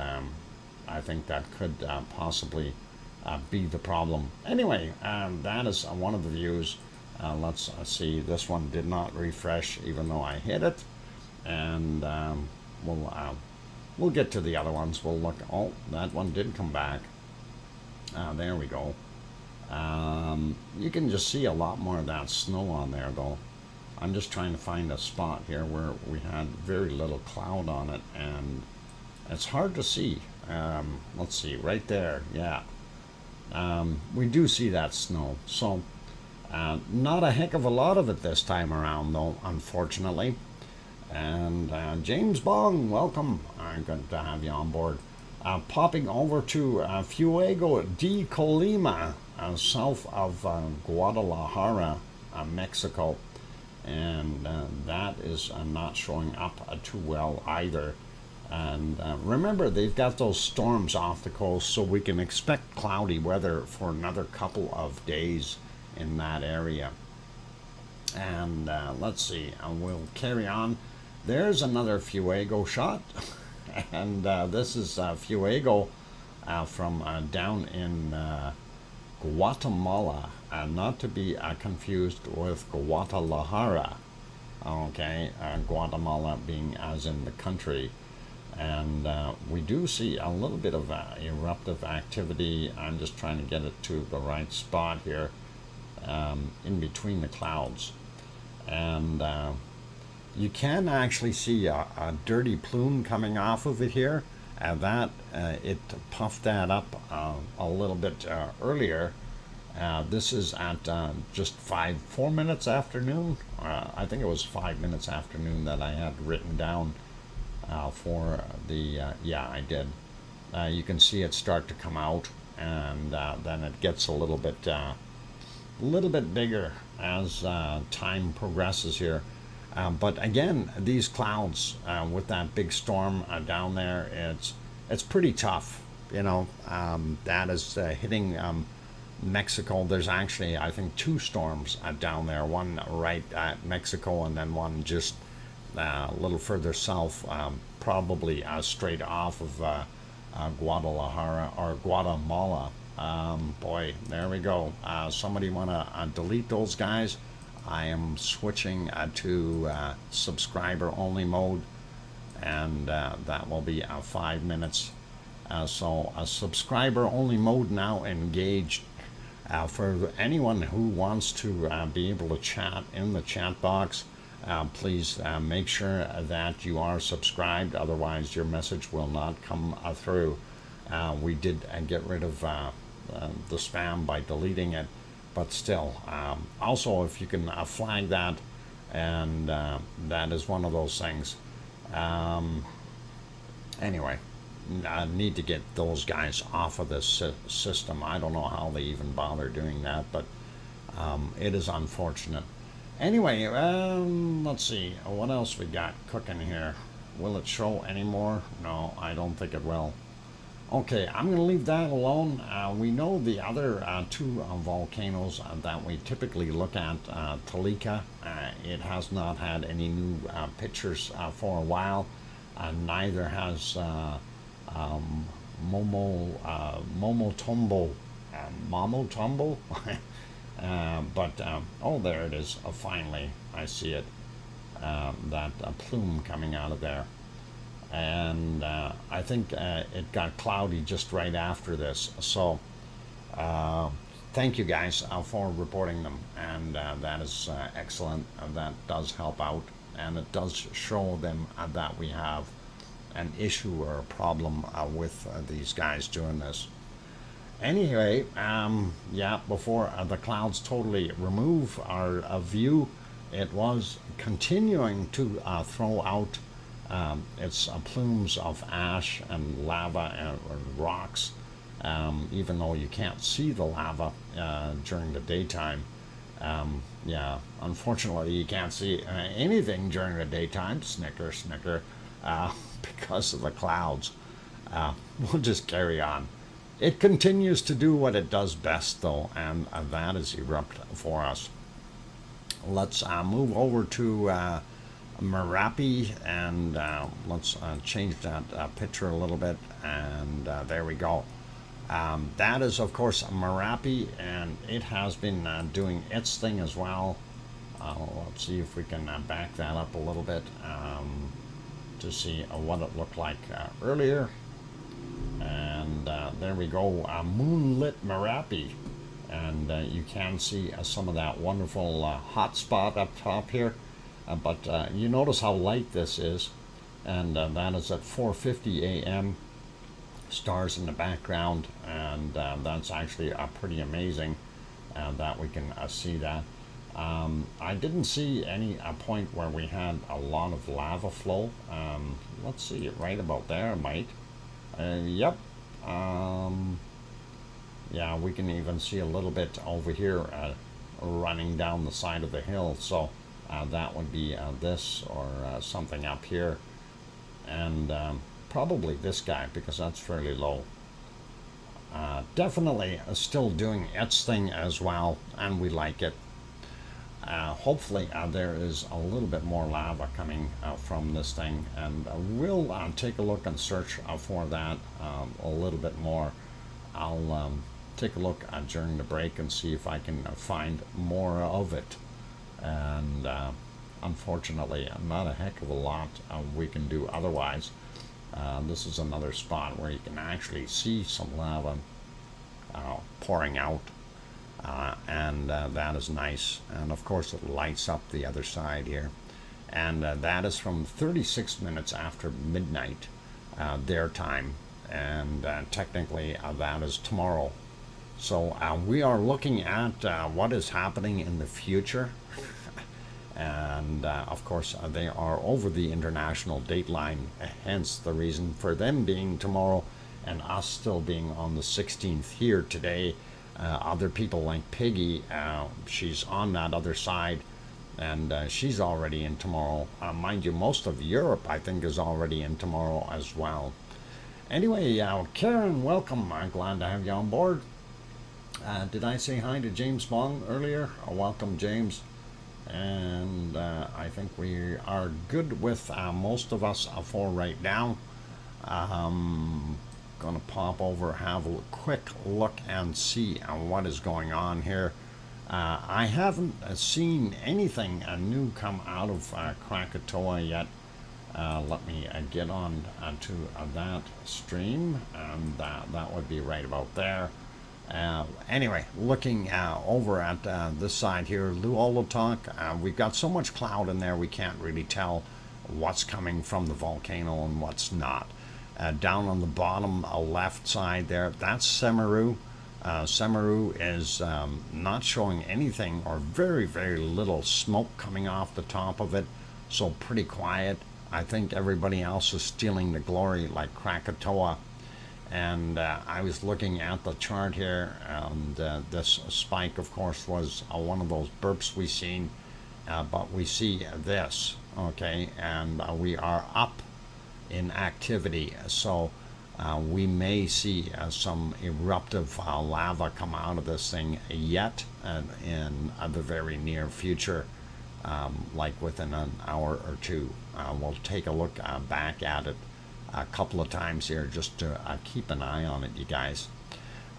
I think that could possibly be the problem. Anyway, that is one of the views. Let's see. This one did not refresh even though I hit it. And we'll get to the other ones. We'll look. Oh, that one did come back. There we go. You can just see a lot more of that snow on there though. I'm just trying to find a spot here where we had very little cloud on it, and it's hard to see. Let's see, right there, yeah. We do see that snow. So not a heck of a lot of it this time around though, unfortunately. And James Bong, welcome. I'm good to have you on board. Popping over to Fuego de Colima, south of Guadalajara, Mexico. And that is not showing up too well either. And remember, they've got those storms off the coast, so we can expect cloudy weather for another couple of days in that area. And let's see, we'll carry on. There's another Fuego shot. And this is Fuego from down in Guatemala, not to be confused with Guadalajara. Okay, Guatemala being as in the country. And we do see a little bit of eruptive activity. I'm just trying to get it to the right spot here, in between the clouds. And you can actually see a dirty plume coming off of it here. It puffed that up a little bit earlier. This is at just 4 minutes afternoon. I think it was 5 minutes afternoon that I had written down for the, yeah, I did. You can see it start to come out, and then it gets a little bit bigger as time progresses here. But again, these clouds with that big storm down there, it's pretty tough. You know, that is hitting Mexico. There's actually, I think, 2 storms down there. One right at Mexico, and then one just a little further south, probably straight off of Guadalajara or Guatemala. Boy, there we go. Somebody want to delete those guys? I am switching to subscriber only mode, and that will be 5 minutes. So a subscriber only mode now engaged. For anyone who wants to be able to chat in the chat box, please make sure that you are subscribed, otherwise your message will not come through. We did get rid of the spam by deleting it, but still, also if you can flag that, and that is one of those things. Anyway, I need to get those guys off of this system. I don't know how they even bother doing that, but it is unfortunate. Anyway, let's see, what else we got cooking here? Will it show anymore? No, I don't think it will. Okay, I'm going to leave that alone. We know the other 2 volcanoes that we typically look at, Tolica, it has not had any new pictures for a while. Neither has Momotombo. But, oh, there it is. Finally, I see it. That plume coming out of there. And I think it got cloudy just right after this. So thank you guys for reporting them, and that is excellent. That does help out, and it does show them that we have an issue or a problem with these guys doing this. Anyway, yeah, before the clouds totally remove our view, it was continuing to throw out it's plumes of ash and lava and rocks, even though you can't see the lava during the daytime. Yeah, unfortunately, you can't see anything during the daytime. Snicker, snicker, because of the clouds. We'll just carry on. It continues to do what it does best, though, and that is erupt for us. Let's move over to Merapi, and let's change that picture a little bit, and there we go. That is, of course, Merapi, and it has been doing its thing as well. Let's see if we can back that up a little bit to see what it looked like earlier. And there we go, moonlit Merapi. And you can see some of that wonderful hot spot up top here. But you notice how light this is. And that is at 4:50 a.m. Stars in the background, and that's actually pretty amazing that we can see that. I didn't see any point where we had a lot of lava flow. Let's see, right about there, mate. Yep. Yeah, we can even see a little bit over here running down the side of the hill. So that would be this or something up here. And probably this guy, because that's fairly low. Definitely still doing its thing as well, and we like it. Hopefully there is a little bit more lava coming from this thing, and we'll take a look and search for that a little bit more. I'll take a look during the break and see if I can find more of it. And unfortunately, not a heck of a lot we can do otherwise. This is another spot where you can actually see some lava pouring out, and that is nice. And of course it lights up the other side here, and that is from 36 minutes after midnight their time, and technically that is tomorrow. So we are looking at what is happening in the future. And of course they are over the international dateline, hence the reason for them being tomorrow and us still being on the 16th here today. Other people like Piggy, she's on that other side, and she's already in tomorrow. Mind you, most of Europe I think is already in tomorrow as well. Anyway, Karen, welcome. I'm glad to have you on board. Did I say hi to James Bong earlier? Welcome, James. And I think we are good with most of us for right now. Gonna pop over, have a quick look and see what is going on here. I haven't seen anything new come out of Krakatoa yet. Let me get on to that stream, and that would be right about there. Anyway, looking over at this side here, Luolotok, we've got so much cloud in there we can't really tell what's coming from the volcano and what's not. Down on the bottom left side there, that's Semeru. Semeru is not showing anything, or very, very little smoke coming off the top of it, so pretty quiet. I think everybody else is stealing the glory like Krakatoa. And I was looking at the chart here, and this spike, of course, was one of those burps we seen, but we see this, okay, and we are up in activity, so we may see some eruptive lava come out of this thing yet in the very near future, like within an hour or two. We'll take a look back at it a couple of times here just to keep an eye on it, you guys.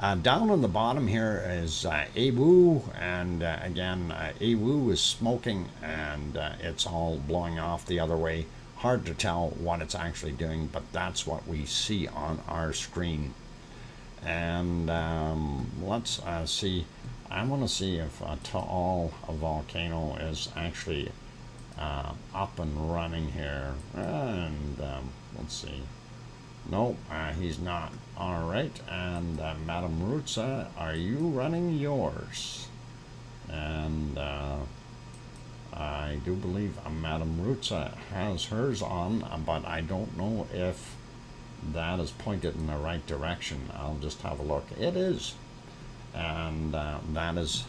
Down on the bottom here is Awu, and again, Awu is smoking, and it's all blowing off the other way. Hard to tell what it's actually doing, but that's what we see on our screen. And let's see. I want to see if Taal volcano is actually up and running here, and let's see. Nope, he's not. All right, and Madam Rutsa, are you running yours? And I do believe Madam Rutsa has hers on, but I don't know if that is pointed in the right direction. I'll just have a look. It is, and that is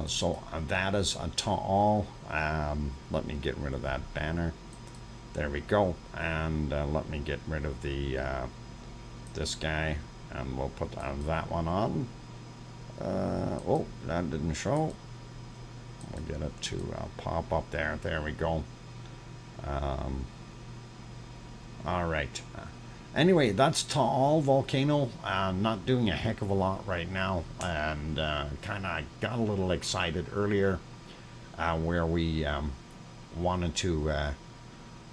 So that is to all. Let me get rid of that banner. There we go. And let me get rid of the this guy, and we'll put that one on. Oh, that didn't show. We'll get it to pop up there. There we go. All right. Anyway, that's to all Volcano. Not doing a heck of a lot right now, and kind of got a little excited earlier where we wanted to,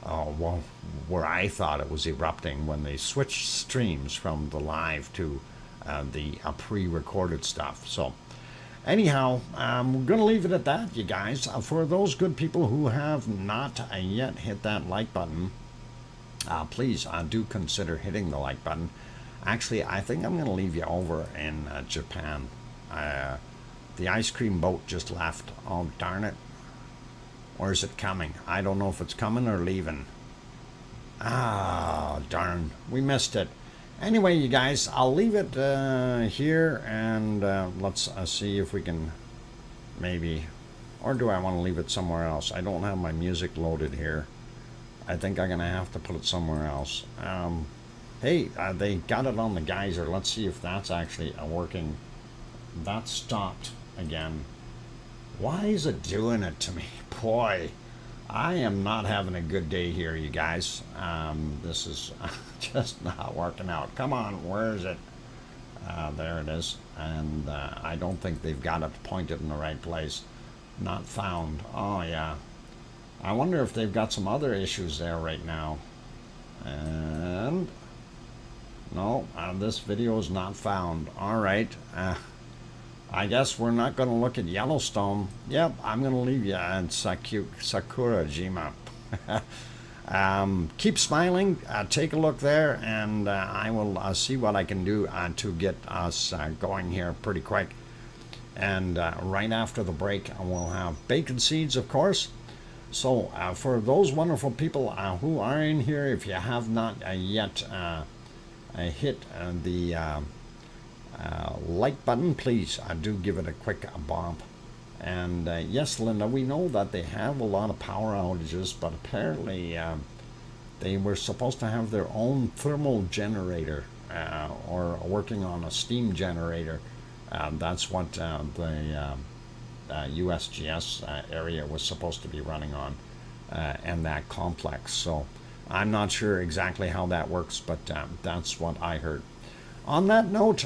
well, where I thought it was erupting when they switched streams from the live to the pre-recorded stuff. So anyhow, we're going to leave it at that, you guys. For those good people who have not yet hit that like button, please do consider hitting the like button. Actually, I think I'm going to leave you over in Japan. The ice cream boat just left. Oh, darn it. Or is it coming? I don't know if it's coming or leaving. Ah, darn. We missed it. Anyway, you guys, I'll leave it here, and let's see if we can maybe... Or do I want to leave it somewhere else? I don't have my music loaded here. I think I'm going to have to put it somewhere else. Hey, they got it on the geyser. Let's see if that's actually working. That stopped again. Why is it doing it to me? Boy, I am not having a good day here, you guys. This is just not working out. Come on, where is it? There it is. And I don't think they've got it pointed in the right place. Not found. Oh, yeah. I wonder if they've got some other issues there right now. And no, this video is not found. All right. I guess we're not going to look at Yellowstone. Yep, I'm going to leave you in Sakurajima. Keep smiling. Take a look there, and I will see what I can do to get us going here pretty quick. And right after the break, we'll have bacon seeds, of course. So for those wonderful people who are in here, if you have not yet hit the like button, please do give it a quick bump. And yes, Linda, we know that they have a lot of power outages, but apparently they were supposed to have their own thermal generator or working on a steam generator. That's what the USGS area was supposed to be running on, and that complex. So I'm not sure exactly how that works, but that's what I heard. On that note,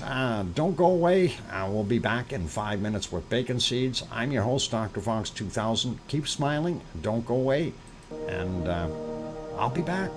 don't go away. We'll be back in 5 minutes with bacon seeds. I'm your host, DrFox2000. Keep smiling. Don't go away. And I'll be back.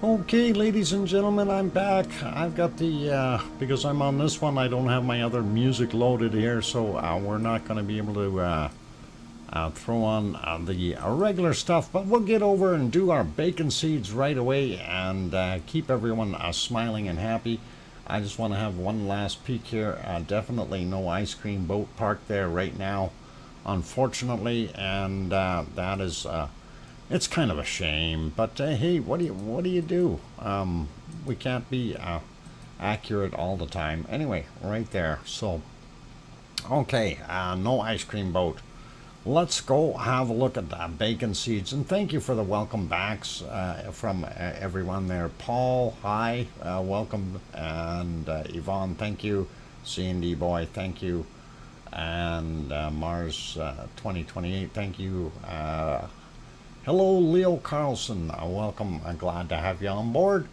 Okay, ladies and gentlemen, I'm back. I've got the, because I'm on this one, I don't have my other music loaded here, so we're not going to be able to throw on the regular stuff, but we'll get over and do our bacon seeds right away and keep everyone smiling and happy. I just want to have one last peek here. Definitely no ice cream boat parked there right now, unfortunately, and that is... it's kind of a shame, but hey, what do you do? We can't be accurate all the time. Anyway, right there. So, okay, no ice cream boat. Let's go have a look at bacon seeds, and thank you for the welcome backs from everyone there. Paul, hi, welcome, and Yvonne, thank you. C&D boy, thank you, and Mars 2028, thank you. Hello, Leo Carlson. Welcome. I'm glad to have you on board.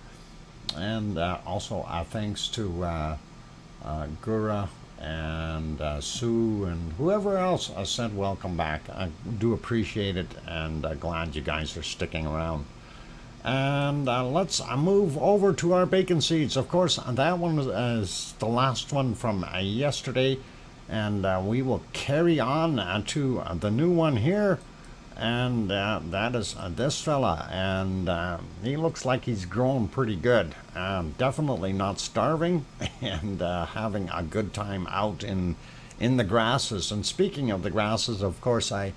And also thanks to Gura and Sue and whoever else sent welcome back. I do appreciate it, and glad you guys are sticking around. And let's move over to our bacon seeds. Of course, that one is the last one from yesterday, and we will carry on to the new one here. And that is this fella, and he looks like he's growing pretty good. Definitely not starving, and having a good time out in the grasses. And speaking of the grasses, of course, I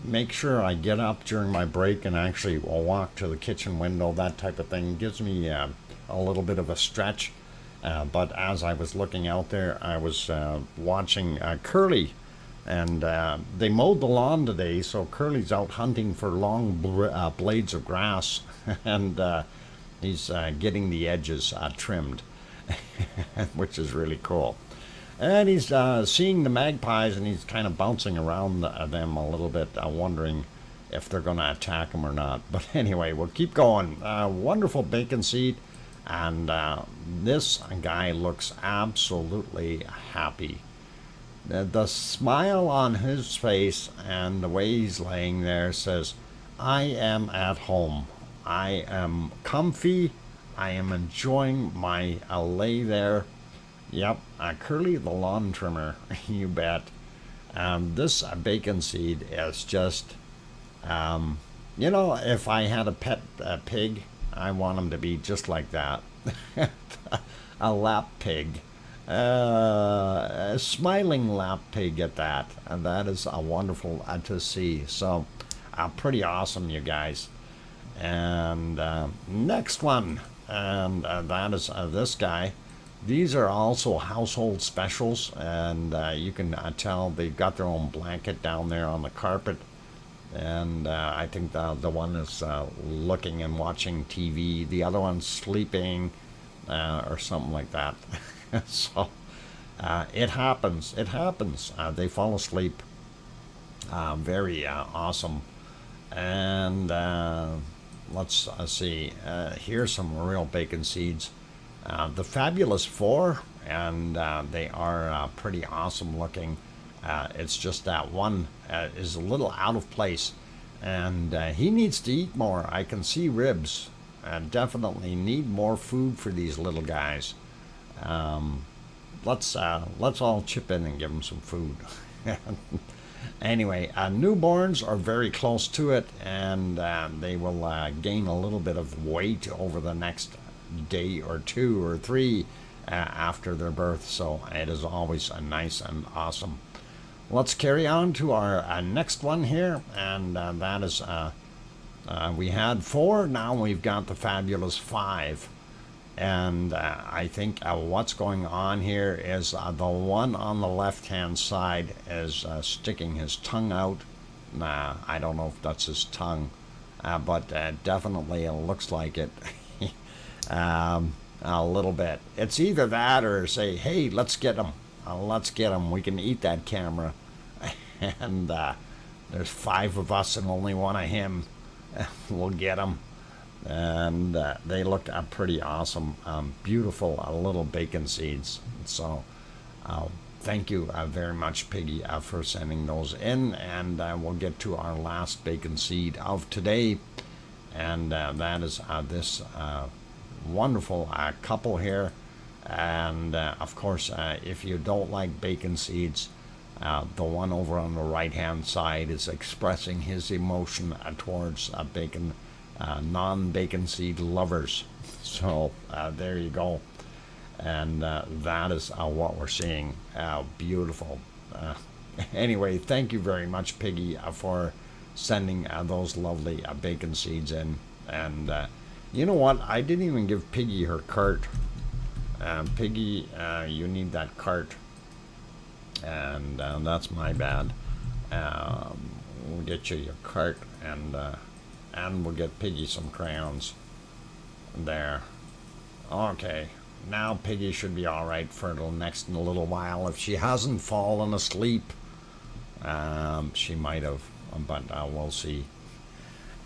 make sure I get up during my break and actually walk to the kitchen window. That type of thing gives me a little bit of a stretch. But as I was looking out there, I was watching Curly. And they mowed the lawn today, so Curly's out hunting for long blades of grass, and he's getting the edges trimmed, which is really cool. And he's seeing the magpies, and he's kind of bouncing around them a little bit, wondering if they're going to attack him or not. But anyway, we'll keep going. Wonderful bacon seed, and this guy looks absolutely happy. The smile on his face and the way he's laying there says, I am at home. I am comfy. I am enjoying my lay there. Yep, Curly the lawn trimmer, you bet. This bacon seed is just, you know, if I had a pet pig, I want him to be just like that. A lap pig. A smiling lap pig at that, and that is wonderful to see. So pretty awesome, you guys. And next one, and that is this guy. These are also household specials, and you can tell they've got their own blanket down there on the carpet. And I think the one is looking and watching TV, the other one's sleeping or something like that. So it happens. They fall asleep. Very awesome. And let's see. Here's some real bacon seeds. The Fabulous Four, and they are pretty awesome looking. It's just that one is a little out of place, and he needs to eat more. I can see ribs. Definitely need more food for these little guys. Let's all chip in and give them some food. Anyway, newborns are very close to it, and they will gain a little bit of weight over the next day or 2 or 3 after their birth. So it is always nice and awesome. Let's carry on to our next one here, and that is we had 4. Now we've got the Fabulous 5. And I think what's going on here is the one on the left-hand side is sticking his tongue out. I don't know if that's his tongue, but definitely it looks like it. A little bit. It's either that or say, hey, let's get him. Let's get him. We can eat that camera. And there's 5 of us and only one of him. We'll get him. And they look pretty awesome. Beautiful little bacon seeds. So thank you very much, Piggy, for sending those in. And we'll get to our last bacon seed of today. and that is this wonderful couple here. And of course, if you don't like bacon seeds, the one over on the right hand side is expressing his emotion towards bacon, non-bacon seed lovers. So there you go. And that is what we're seeing. Beautiful. Anyway, thank you very much, Piggy, for sending those lovely bacon seeds in. And you know what? I didn't even give Piggy her cart. Piggy, you need that cart. And that's my bad. We'll get you your cart, and we'll get Piggy some crayons. There. Okay. Now Piggy should be all right for the next in a little while. If she hasn't fallen asleep, she might have, but we'll see.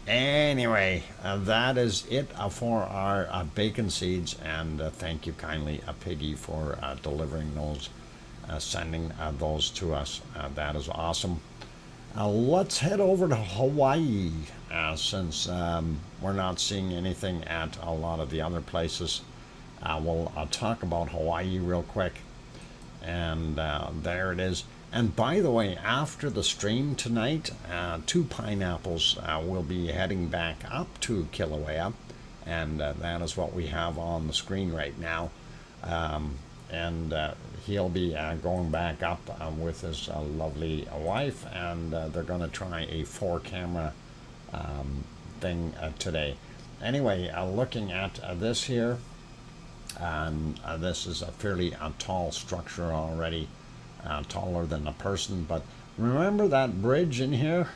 Anyway, that is it for our bacon seeds, and thank you kindly, Piggy, for delivering those, sending those to us. That is awesome. Let's head over to Hawaii, since we're not seeing anything at a lot of the other places. We'll talk about Hawaii real quick, and there it is. And by the way, after the stream tonight, 2 pineapples will be heading back up to Kilauea, and that is what we have on the screen right now. And he'll be going back up with his lovely wife, and they're going to try a 4-camera thing today. Anyway, looking at this here, and this is a fairly tall structure already, taller than a person. But remember that bridge in here,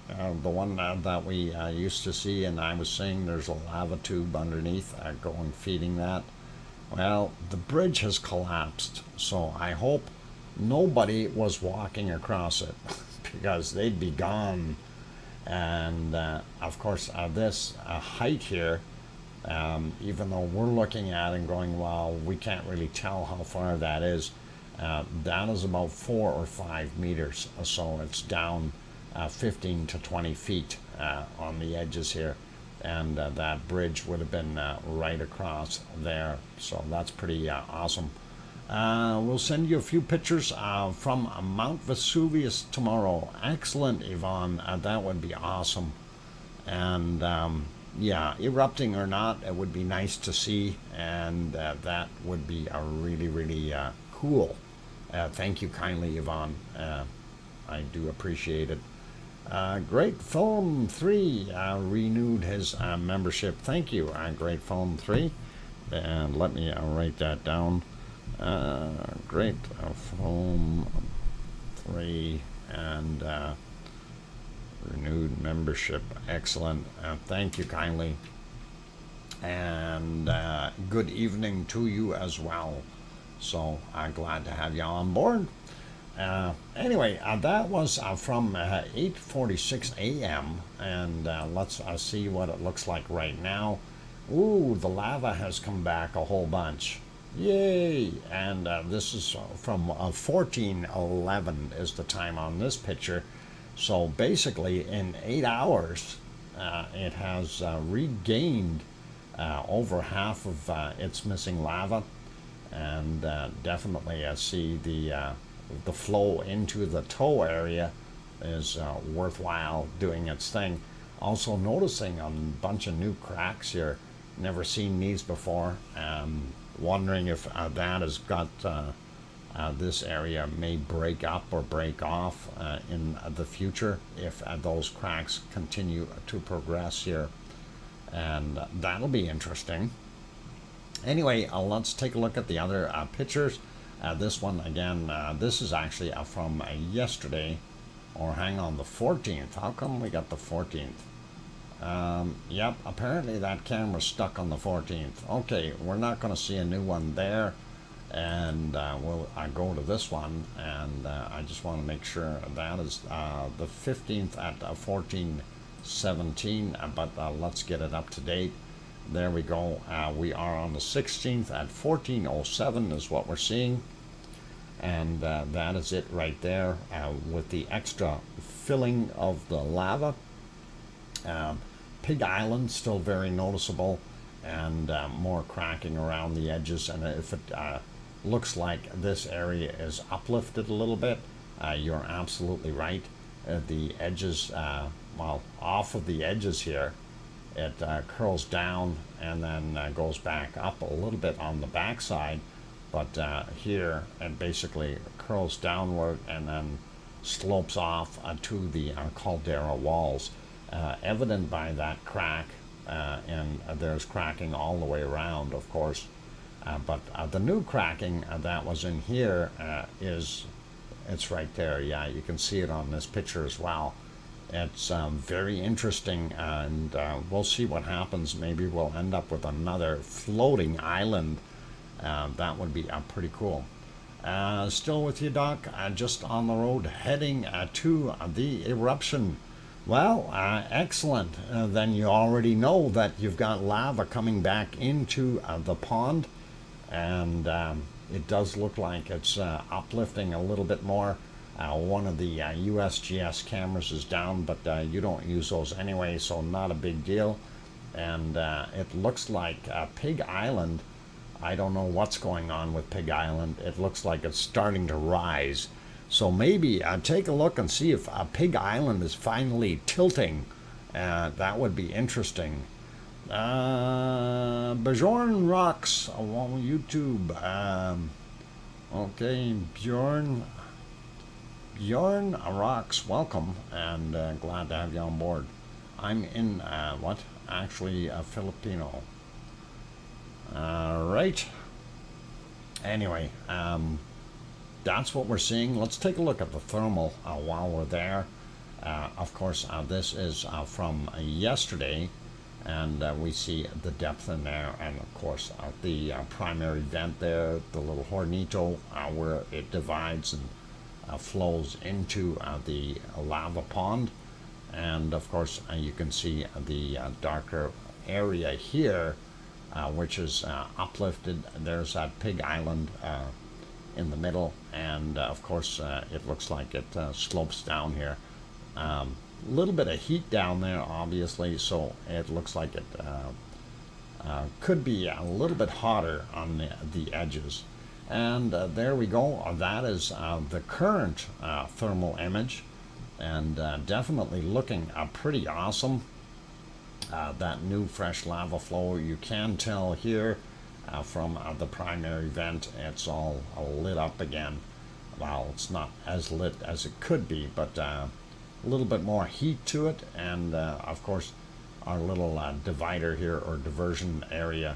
the one that we used to see, and I was saying there's a lava tube underneath going feeding that. Well, the bridge has collapsed, so I hope nobody was walking across it because they'd be gone. And of course, this height here, even though we're looking at it and going, well, we can't really tell how far that is. That is about 4 or 5 meters, so it's down 15 to 20 feet on the edges here, and that bridge would have been right across there, so that's pretty awesome. We'll send you a few pictures from Mount Vesuvius tomorrow. Excellent, Yvonne. That would be awesome. And yeah, erupting or not, it would be nice to see, and that would be a really, really cool. Thank you kindly, Yvonne. I do appreciate it. Great Film 3 renewed his membership. Thank you, Great Film 3. And let me write that down. Great Film 3 and renewed membership. Excellent. Thank you kindly. And good evening to you as well. So I'm glad to have you on board. Anyway, that was from 8:46 a.m. and let's see what it looks like right now. Ooh, the lava has come back a whole bunch. Yay! And this is from 14:11 is the time on this picture. So basically, in 8 hours, it has regained over half of its missing lava, and definitely see the flow into the toe area is worthwhile doing its thing. Also noticing a bunch of new cracks here. Never seen these before. Wondering if that has got this area may break up or break off in the future if those cracks continue to progress here, and that'll be interesting. Anyway, let's take a look at the other pictures. This one again, this is actually from yesterday, or hang on, the 14th. How come we got the 14th? Yep, apparently that camera's stuck on the 14th. Okay, we're not going to see a new one there, and we'll go to this one, and I just want to make sure that is the 15th at 14:17, but let's get it up to date. There we go. We are on the 16th at 14:07 is what we're seeing, and that is it right there with the extra filling of the lava. Pig Island still very noticeable, and more cracking around the edges. And if it looks like this area is uplifted a little bit, you're absolutely right. The edges, well, off of the edges here, it curls down and then goes back up a little bit on the backside, but here it basically curls downward and then slopes off to the caldera walls, evident by that crack, and there's cracking all the way around, of course. But the new cracking that was in here it's right there. Yeah, you can see it on this picture as well. It's very interesting, and we'll see what happens. Maybe we'll end up with another floating island. That would be pretty cool. Still with you, Doc. Just on the road heading to the eruption. Well, excellent. Then you already know that you've got lava coming back into the pond, and it does look like it's uplifting a little bit more. One of the USGS cameras is down, but you don't use those anyway, so not a big deal. And it looks like Pig Island, I don't know what's going on with Pig Island. It looks like it's starting to rise. So maybe take a look and see if Pig Island is finally tilting. That would be interesting. Bjorn Rocks on YouTube. Okay, Bjorn Rocks, welcome, and glad to have you on board. I'm in, actually Filipino. Right. Anyway, that's what we're seeing. Let's take a look at the thermal while we're there. Of course, this is from yesterday, and we see the depth in there, and of course the primary vent there, the little hornito, where it divides and flows into the lava pond. And of course you can see the darker area here, which is uplifted. There's that Pig Island in the middle, and of course it looks like it slopes down here. A little bit of heat down there, obviously, so it looks like it could be a little bit hotter on the edges. And there we go. That is the current thermal image, and definitely looking pretty awesome. That new fresh lava flow, you can tell here from the primary vent, it's all lit up again. Well, it's not as lit as it could be, but a little bit more heat to it. And of course our little divider here, or diversion area,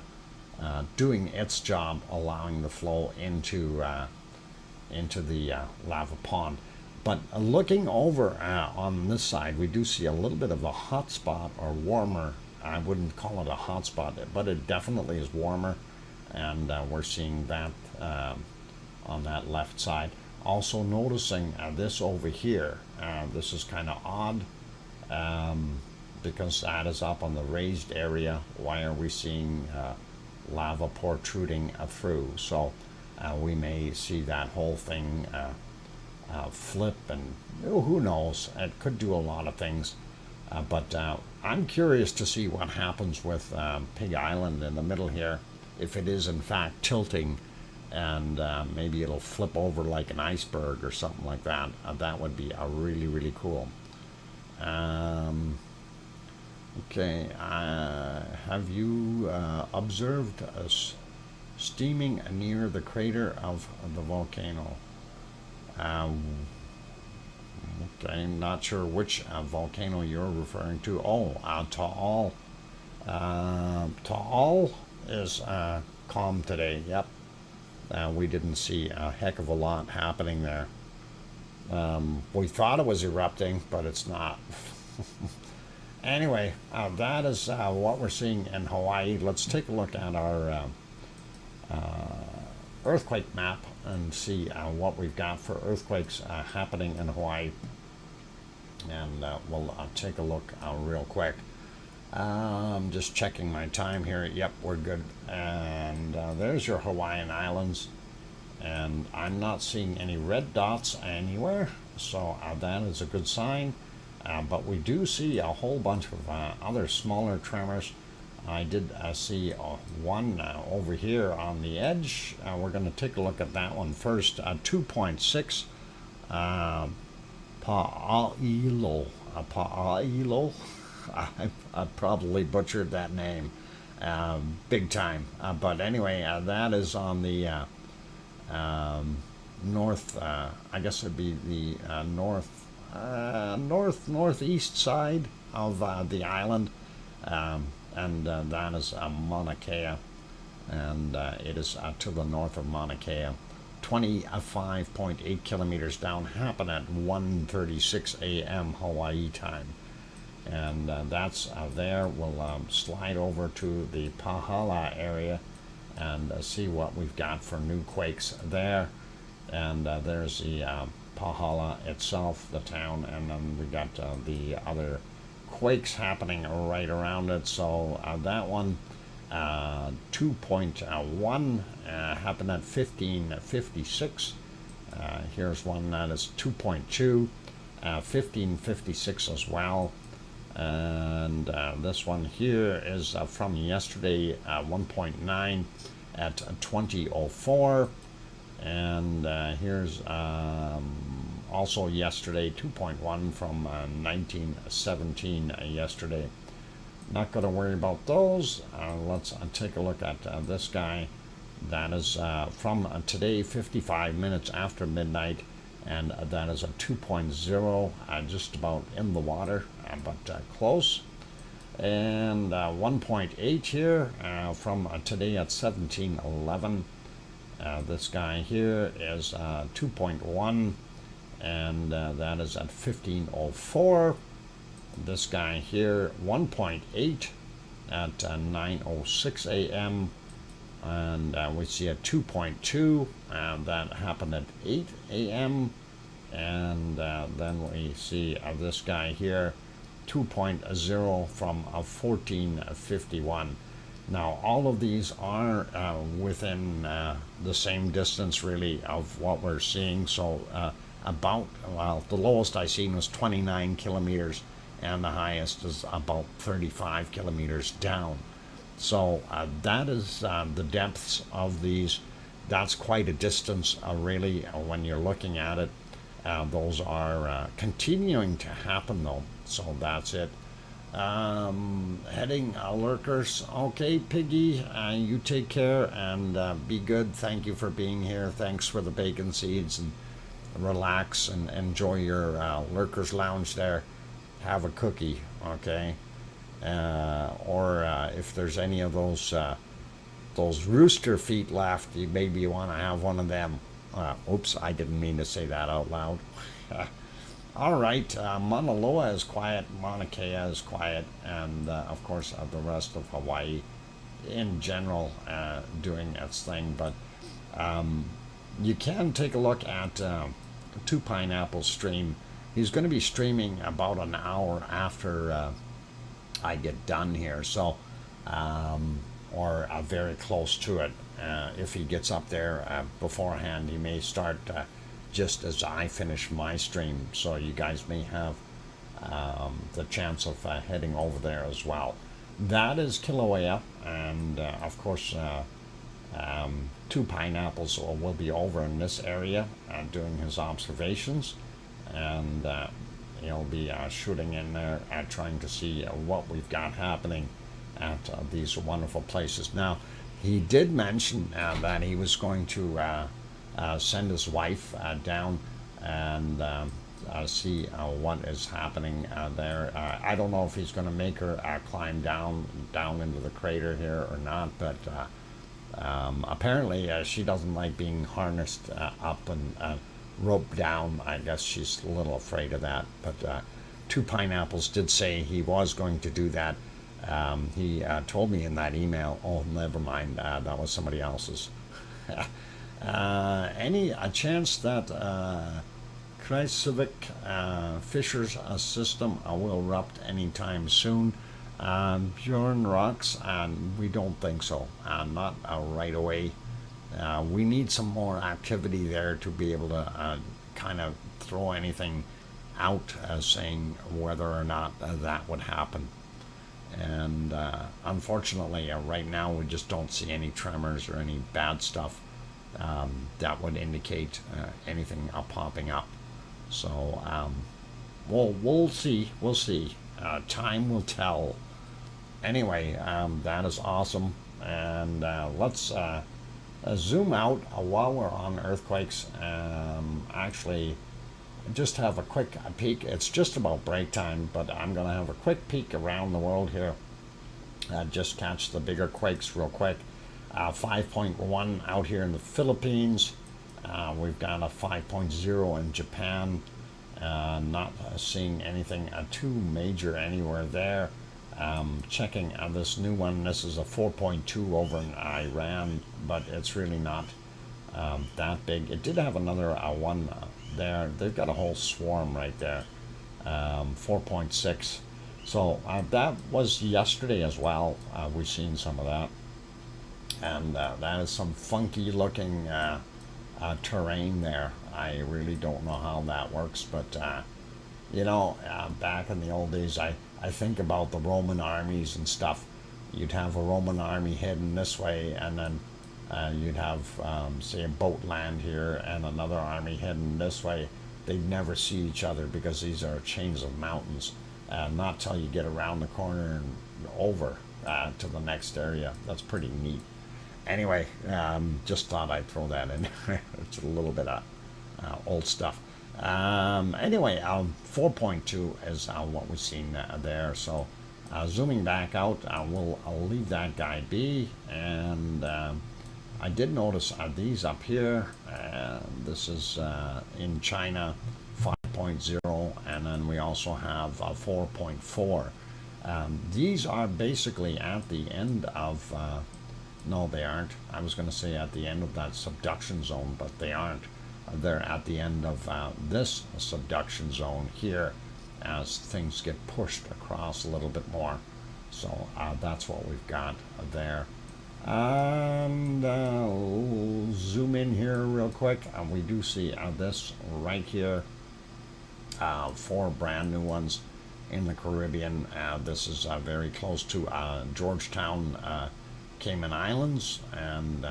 doing its job, allowing the flow into the lava pond. But looking over on this side, we do see a little bit of a hot spot, or warmer. I wouldn't call it a hot spot, but it definitely is warmer, and we're seeing that on that left side. Also noticing this over here. This is kind of odd, because that is up on the raised area. Why are we seeing lava protruding through? So we may see that whole thing flip, and who knows, it could do a lot of things. But I'm curious to see what happens with Pig Island in the middle here, if it is in fact tilting, and maybe it'll flip over like an iceberg or something like that. That would be really, really cool. Okay, have you observed steaming near the crater of the volcano? Okay, not sure which volcano you're referring to. Oh, Taal. Taal is calm today. Yep. We didn't see a heck of a lot happening there. We thought it was erupting, but it's not. Anyway, that is what we're seeing in Hawaii. Let's take a look at our earthquake map and see what we've got for earthquakes happening in Hawaii. And we'll take a look real quick. I'm just checking my time here. Yep, we're good. And there's your Hawaiian Islands. And I'm not seeing any red dots anywhere, so that is a good sign. But we do see a whole bunch of other smaller tremors. I did see one over here on the edge. We're going to take a look at that one first. 2.6 Pa'ailo. Pa'ailo. I probably butchered that name big time. But anyway, that is on the north, I guess it'd be the northeast side of the island. And that is Mauna Kea, and it is to the north of Mauna Kea. 25.8 kilometers down, happen at 1:36 a.m. Hawaii time. And that's there. We'll slide over to the Pahala area and see what we've got for new quakes there. And there's the Pahala itself, the town, and then we got the other quakes happening right around it. So that one, 2.1, happened at 15:56. Here's one that is 2.2, 15:56 as well. And this one here is from yesterday, 1.9 at 20:04. And here's also yesterday, 2.1 from 1917 yesterday. Not going to worry about those. Let's take a look at this guy. That is from today, 55 minutes after midnight, and that is a 2.0, just about in the water, but close. And 1.8 here from today at 17:11. This guy here is 2.1, and that is at 15:04. This guy here, 1.8 at 9:06 a.m. And we see a 2.2 that happened at 8 a.m. And then we see this guy here, 2.0 from 14:51. Now, all of these are within the same distance, really, of what we're seeing. So the lowest I seen was 29 kilometers, and the highest is about 35 kilometers down. So that is the depths of these. That's quite a distance, really, when you're looking at it. Those are continuing to happen, though. So that's it. Heading lurkers. Okay, Piggy, you take care and be good. Thank you for being here. Thanks for the bacon seeds, and relax and enjoy your lurkers lounge there. Have a cookie, okay? Or if there's any of those rooster feet left, maybe you want to have one of them. Oops, I didn't mean to say that out loud. All right, Mauna Loa is quiet, Mauna Kea is quiet, and of course the rest of Hawaii in general doing its thing. But you can take a look at Two Pineapples stream. He's going to be streaming about an hour after I get done here, so or very close to it. If he gets up there beforehand, he may start just as I finish my stream, so you guys may have the chance of heading over there as well. That is Kilauea, and of course Two Pineapples will be over in this area doing his observations, and he'll be shooting in there trying to see what we've got happening at these wonderful places. Now, he did mention that he was going to send his wife down and see what is happening there. I don't know if he's going to make her climb down into the crater here or not, but apparently she doesn't like being harnessed up and roped down. I guess she's a little afraid of that. But Two Pineapples did say he was going to do that. He told me in that email. Oh, never mind. That was somebody else's. Any chance that Kreisvik Fisher's system will erupt anytime soon? Bjorn rocks, and we don't think so. Not right away. We need some more activity there to be able to kind of throw anything out saying whether or not that would happen. And unfortunately, right now we just don't see any tremors or any bad stuff that would indicate anything popping up. So we'll see. We'll see. Time will tell. Anyway, that is awesome. And let's zoom out while we're on earthquakes. Actually, just have a quick peek. It's just about break time, but I'm going to have a quick peek around the world here. Just catch the bigger quakes real quick. 5.1 out here in the Philippines. We've got a 5.0 in Japan. Not seeing anything too major anywhere there. Checking this new one. This is a 4.2 over in Iran, but it's really not that big. It did have another one there. They've got a whole swarm right there. 4.6. So that was yesterday as well. We've seen some of that. And that is some funky looking terrain there. I really don't know how that works, but you know, back in the old days, I think about the Roman armies and stuff. You'd have a Roman army heading this way, and then you'd have, say, a boat land here and another army heading this way. They'd never see each other because these are chains of mountains. Not till you get around the corner and over to the next area. That's pretty neat. Anyway, just thought I'd throw that in. It's a little bit of old stuff. Anyway, 4.2 is what we've seen there. So zooming back out, I'll leave that guy be. And I did notice these up here. This is in China, 5.0, and then we also have 4.4. These are basically at the end of no, they aren't. I was going to say at the end of that subduction zone, but they aren't. They're at the end of this subduction zone here as things get pushed across a little bit more. So that's what we've got there. And we'll zoom in here real quick. We do see this right here. 4 brand new ones in the Caribbean. This is very close to Georgetown, Cayman Islands, and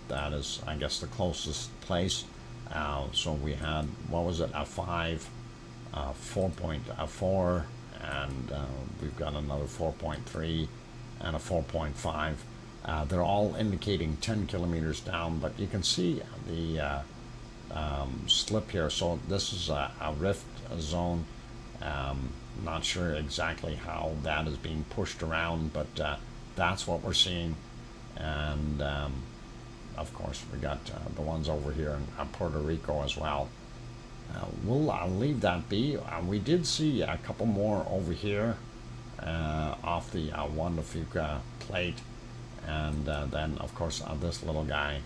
that is, I guess, the closest place. So we had, what was it, a 5, 4.4, and we've got another 4.3 and a 4.5. They're all indicating 10 kilometers down, but you can see the slip here. So this is a rift zone. Not sure exactly how that is being pushed around, but that's what we're seeing. And of course we got the ones over here in Puerto Rico as well. We'll leave that be. We did see a couple more over here off the Juan de Fuca plate, and then of course this little guy.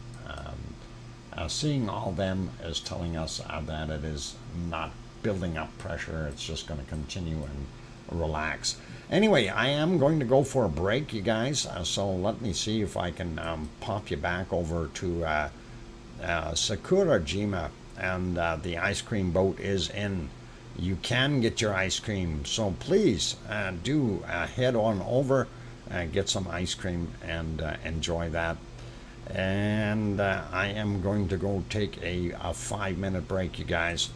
Seeing all them is telling us that it is not building up pressure. It's just going to continue and relax. Anyway, I am going to go for a break, you guys, so let me see if I can pop you back over to Sakurajima, and the ice cream boat is in. You can get your ice cream, so please do head on over, get some ice cream, and enjoy that. And I am going to go take a 5-minute break, you guys.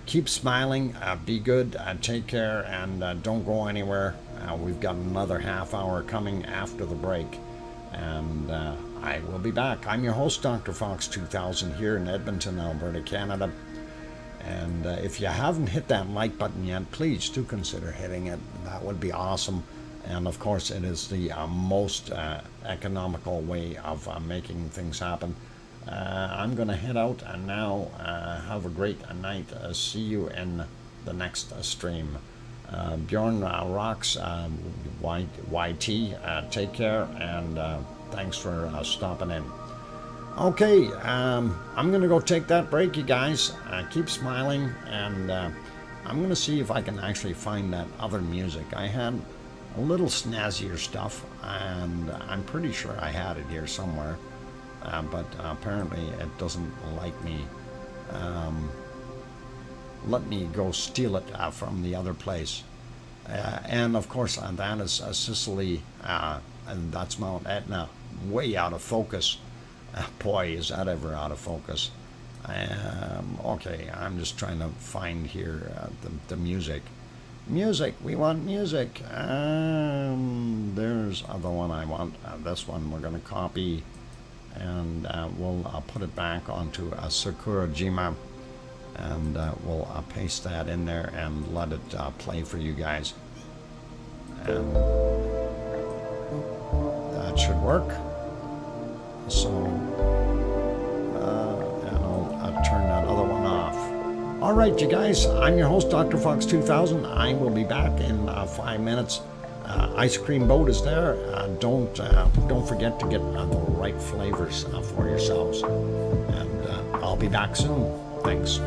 Keep smiling, be good, take care, and don't go anywhere. We've got another half hour coming after the break, and I will be back. I'm your host, DrFox2000, here in Edmonton, Alberta, Canada. And if you haven't hit that like button yet, please do consider hitting it. That would be awesome. And of course, it is the most economical way of making things happen. I'm going to head out and now. Have a great night. See you in the next stream. Bjorn rocks, YT. Take care, and thanks for stopping in. Okay, I'm going to go take that break, you guys. Keep smiling, and I'm going to see if I can actually find that other music. I had a little snazzier stuff, and I'm pretty sure I had it here somewhere. But apparently it doesn't like me let me go steal it from the other place. And of course, that is Sicily, and that's Mount Etna, way out of focus. Boy, is that ever out of focus. Okay, I'm just trying to find here the music. Music, we want music. There's the one I want. This one we're going to copy, and we'll put it back onto Sakurajima, and we'll paste that in there and let it play for you guys. And that should work. So, and I'll turn that other one off. All right, you guys, I'm your host, DrFox2000. I will be back in 5 minutes. Ice cream boat is there. Don't forget to get the right flavors for yourselves. And I'll be back soon. Thanks.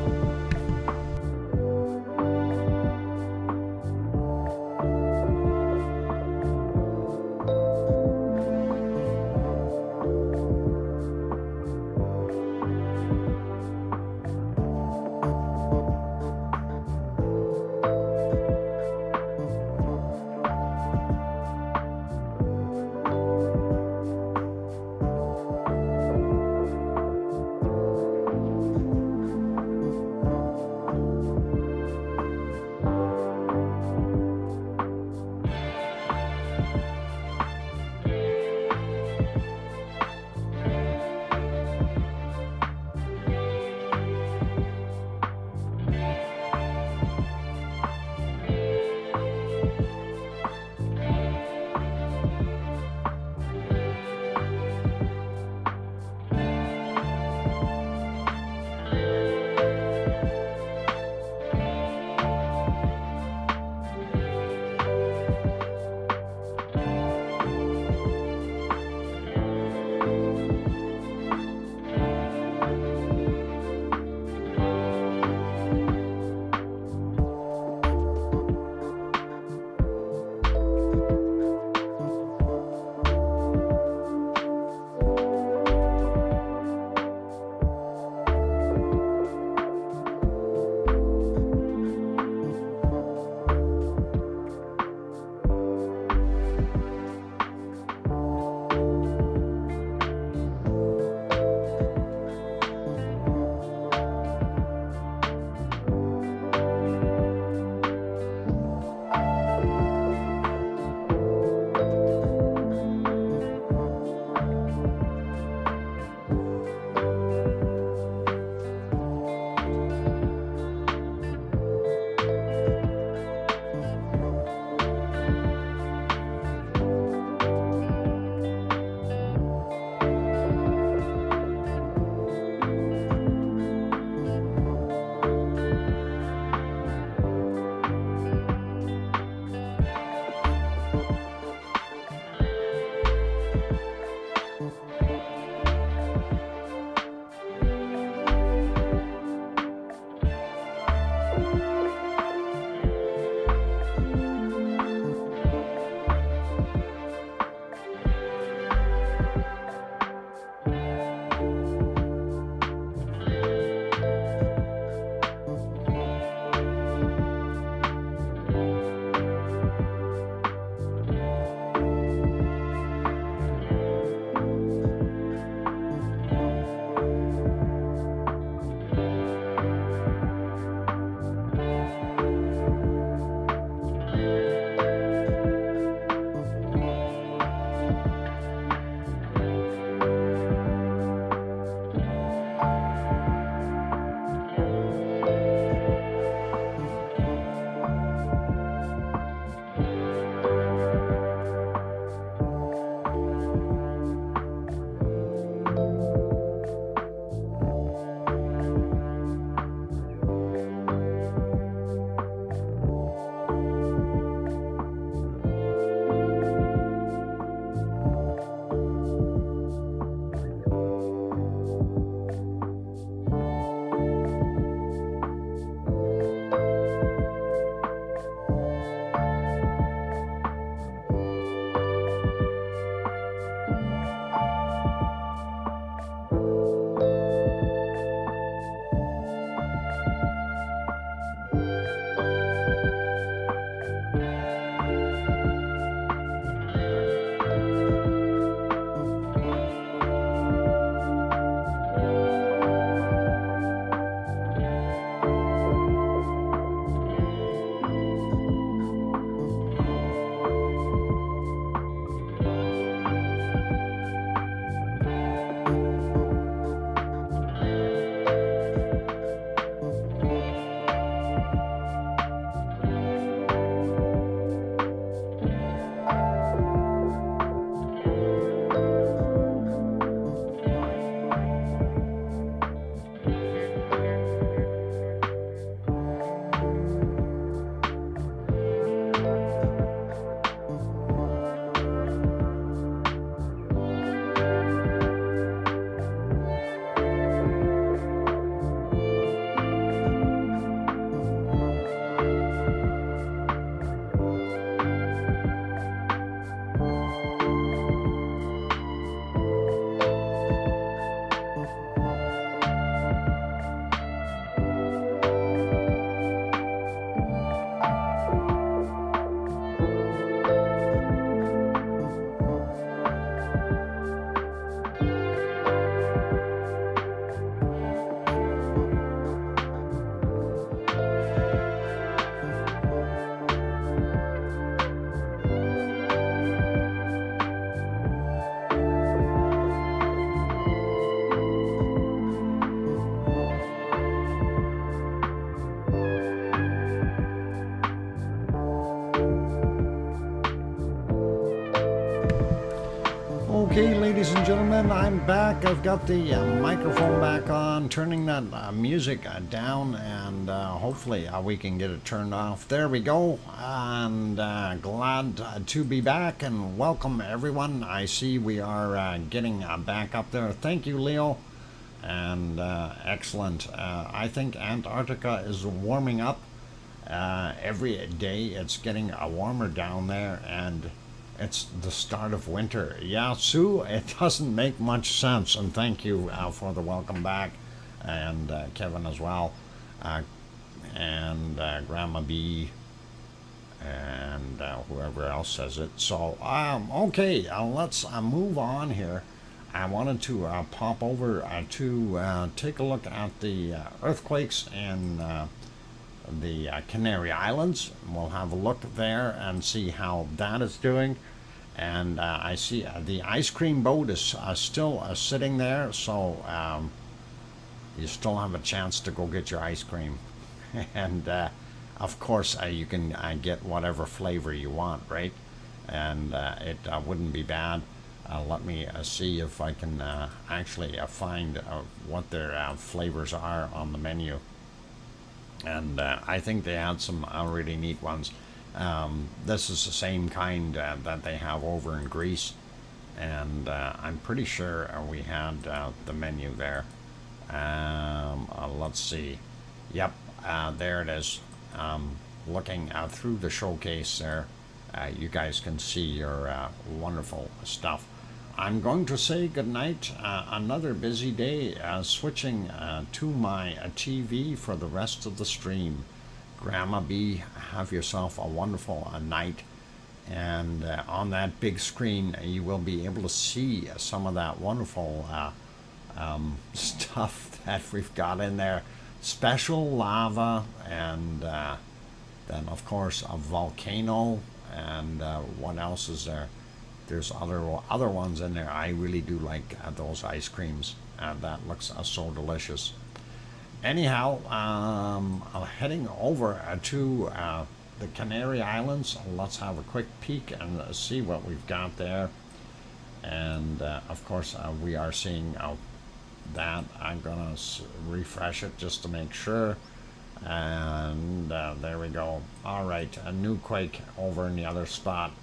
ladies and gentlemen, I'm back. I've got the microphone back on, turning that music down, and hopefully we can get it turned off. There we go. And glad to be back, and welcome everyone. I see we are getting back up there. Thank you, Leo. And excellent. I think Antarctica is warming up. Every day it's getting warmer down there, and it's the start of winter. Yeah, Sue, it doesn't make much sense. And thank you for the welcome back, and Kevin as well, and Grandma B, and whoever else says it. So, okay, let's move on here. I wanted to pop over to take a look at the earthquakes in the Canary Islands. We'll have a look there and see how that is doing. And I see the ice cream boat is still sitting there, so you still have a chance to go get your ice cream. And of course you can get whatever flavor you want, right? And it wouldn't be bad. Let me see if I can actually find what their flavors are on the menu. And I think they had some really neat ones. This is the same kind that they have over in Greece, and I'm pretty sure we had the menu there. Let's see. Yep, there it is. Looking through the showcase there, you guys can see your wonderful stuff. I'm going to say goodnight. Another busy day, switching to my TV for the rest of the stream. Grandma B, have yourself a wonderful night. And on that big screen, you will be able to see some of that wonderful stuff that we've got in there. Special lava, and then, of course, a volcano. And what else is there? There's other ones in there. I really do like those ice creams. That looks so delicious. Anyhow, I'm heading over to the Canary Islands. Let's have a quick peek and see what we've got there. And of course, we are seeing that. I'm gonna refresh it just to make sure. And there we go. All right, a new quake over in the other spot.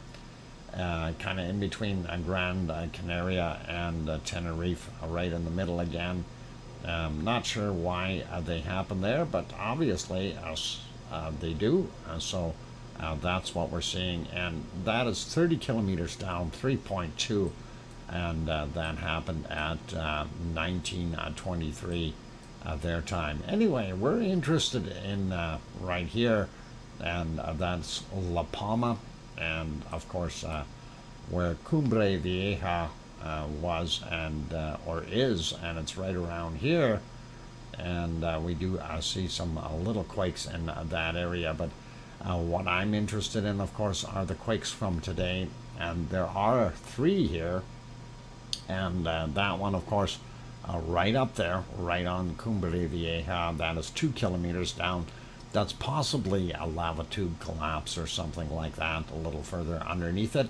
Kind of in between Gran Canaria and Tenerife, right in the middle again. Not sure why they happen there, but obviously they do. So that's what we're seeing, and that is 30 kilometers down, 3.2, and that happened at 1923 their time. Anyway, we're interested in right here, and that's La Palma. And of course, where Cumbre Vieja was and or is, and it's right around here. And we do see some little quakes in that area. But what I'm interested in, of course, are the quakes from today, and there are 3 here. And that one, of course, right up there, right on Cumbre Vieja, that is 2 kilometers down. That's possibly a lava tube collapse or something like that, a little further underneath it.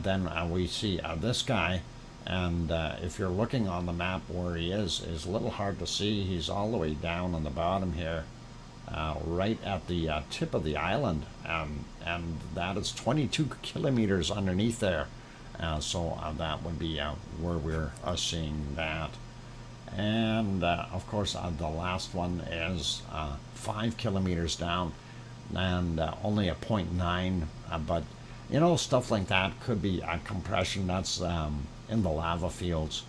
Then we see this guy, and if you're looking on the map where he is a little hard to see. He's all the way down on the bottom here, right at the tip of the island, and that is 22 kilometers underneath there. So that would be where we're seeing that. And of course, the last one is 5 kilometers down, and only a 0.9. But you know, stuff like that could be compression. That's in the lava fields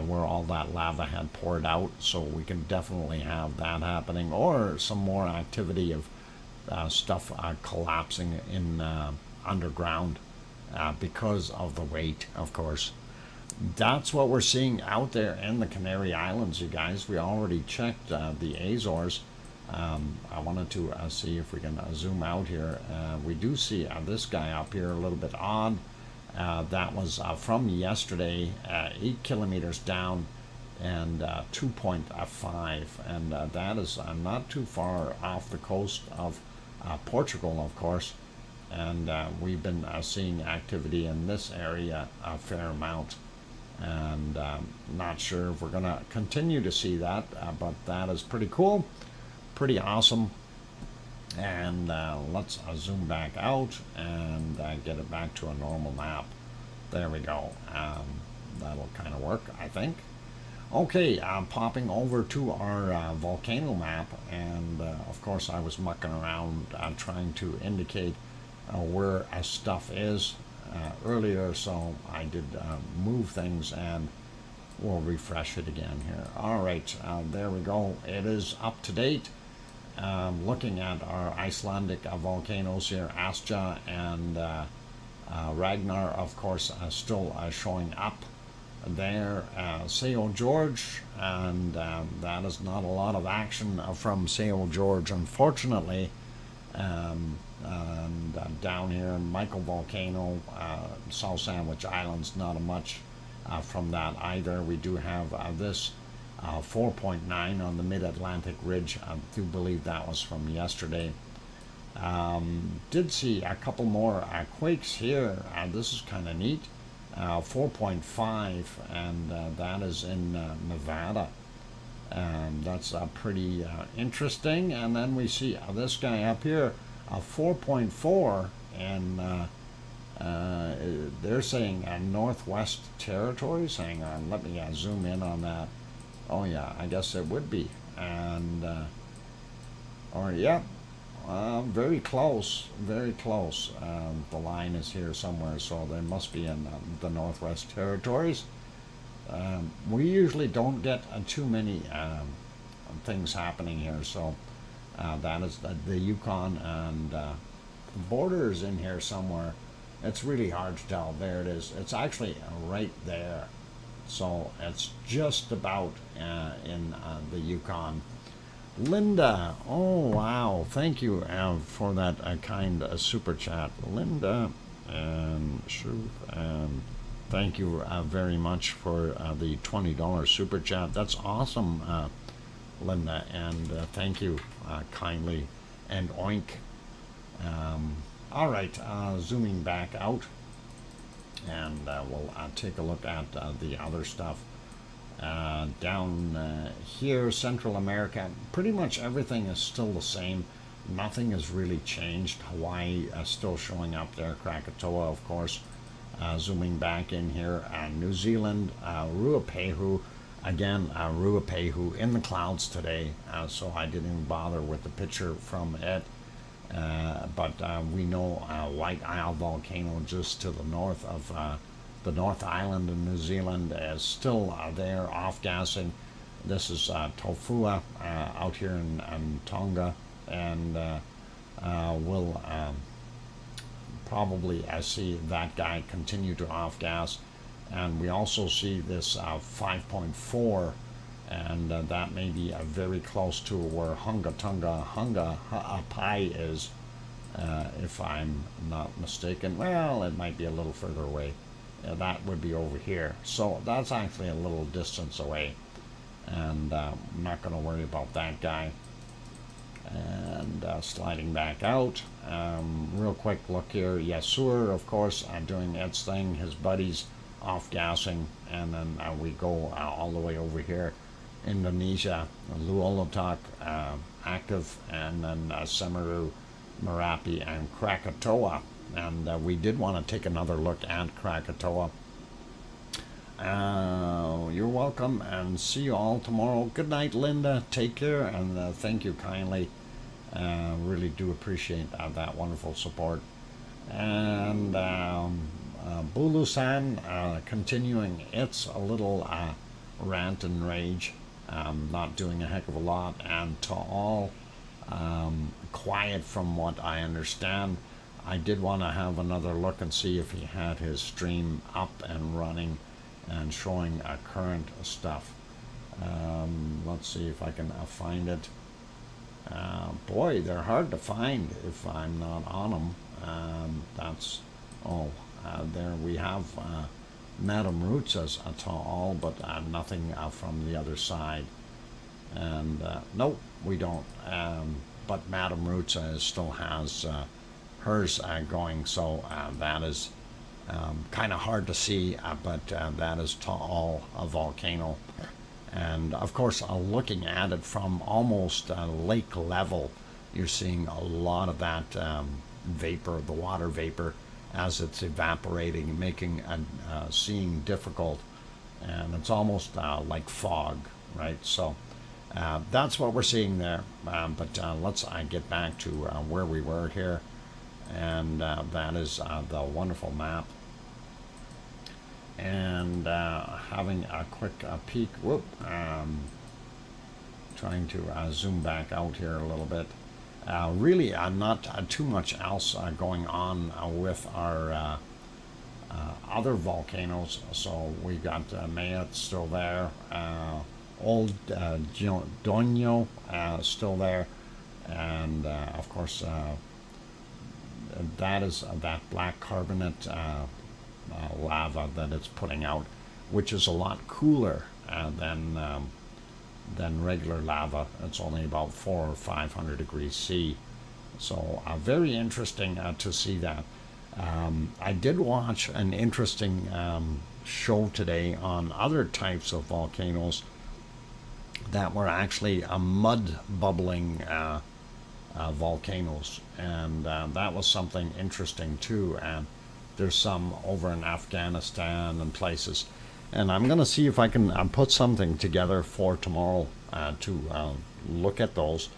where all that lava had poured out. So we can definitely have that happening, or some more activity of stuff collapsing in underground because of the weight, of course. That's what we're seeing out there in the Canary Islands, you guys. We already checked the Azores. I wanted to see if we can zoom out here. We do see this guy up here a little bit odd. That was from yesterday, 8 kilometers down, and 2.5, and that is not too far off the coast of Portugal, of course. And we've been seeing activity in this area a fair amount. And not sure if we're going to continue to see that, but that is pretty cool, pretty awesome. And let's zoom back out and get it back to a normal map. There we go. That'll kind of work, I think. Okay, popping over to our volcano map, and of course I was mucking around trying to indicate where stuff is earlier, so I did move things, and we'll refresh it again here. Alright, there we go. It is up to date. Looking at our Icelandic volcanoes here, Astja and Ragnar, of course, still showing up there. Seo George, and that is not a lot of action from Seo George, unfortunately. And down here in Michael Volcano, South Sandwich Islands, not much from that either. We do have this 4.9 on the Mid-Atlantic Ridge. I do believe that was from yesterday. Did see a couple more quakes here. This is kind of neat. 4.5, and that is in Nevada. That's pretty interesting. And then we see this guy up here, 4.4, and they're saying Northwest Territories. Hang on, let me zoom in on that. Oh yeah, I guess it would be. And or yeah, very close, very close. The line is here somewhere, so they must be in the Northwest Territories. We usually don't get too many things happening here, so that is the Yukon, and the border is in here somewhere. It's really hard to tell. There it is. It's actually right there. So it's just about in the Yukon. Linda, oh wow, thank you for that kind super chat, Linda, and Truth, and thank you very much for the $20 super chat. That's awesome, Linda, and thank you kindly, and oink. All right, zooming back out, and we'll take a look at the other stuff. Down here, Central America, pretty much everything is still the same. Nothing has really changed. Hawaii still showing up there. Krakatoa, of course. Zooming back in here, New Zealand, Ruapehu. Again, Ruapehu in the clouds today, so I didn't even bother with the picture from it. But we know White Isle Volcano just to the north of the North Island in New Zealand is still there, off-gassing. This is Tofua out here in Tonga, and we'll probably see that guy continue to off-gas. And we also see this 5.4, and that may be very close to where Hunga Pai is, if I'm not mistaken. Well, it might be a little further away. That would be over here. So that's actually a little distance away, and I'm not going to worry about that guy. And sliding back out, real quick look here. Yasur, of course, doing its thing. His buddies off-gassing, and then we go all the way over here. Indonesia, Luolotok active, and then Semeru, Merapi, and Krakatoa. And we did want to take another look at Krakatoa. You're welcome, and see you all tomorrow. Good night, Linda. Take care, and thank you kindly. Really do appreciate that wonderful support. And Bulu-san continuing its a little rant and rage. Not doing a heck of a lot, and to all quiet from what I understand. I did want to have another look and see if he had his stream up and running and showing current stuff. Let's see if I can find it. Boy, they're hard to find if I'm not on them. That's, there we have Madame Roots as to all, but nothing from the other side. And nope, we don't. But Madame Roots still has hers going, so that is Kind of hard to see, but that is all a volcano. And of course, looking at it from almost lake level, you're seeing a lot of that vapor, the water vapor, as it's evaporating, making seeing difficult. And it's almost like fog, right? So that's what we're seeing there. But let's get back to where we were here. And that is the wonderful map. And having a quick peek. Whoop. Trying to zoom back out here a little bit. Really not too much else going on with our other volcanoes. So we got Mayat still there, Old Doño still there, and of course that is that black carbonate lava that it's putting out, which is a lot cooler than regular lava. It's only about 400 or 500 degrees C. So very interesting to see that. I did watch an interesting show today on other types of volcanoes that were actually mud bubbling volcanoes, and that was something interesting too. And there's some over in Afghanistan and places, and I'm going to see if I can put something together for tomorrow to look at those.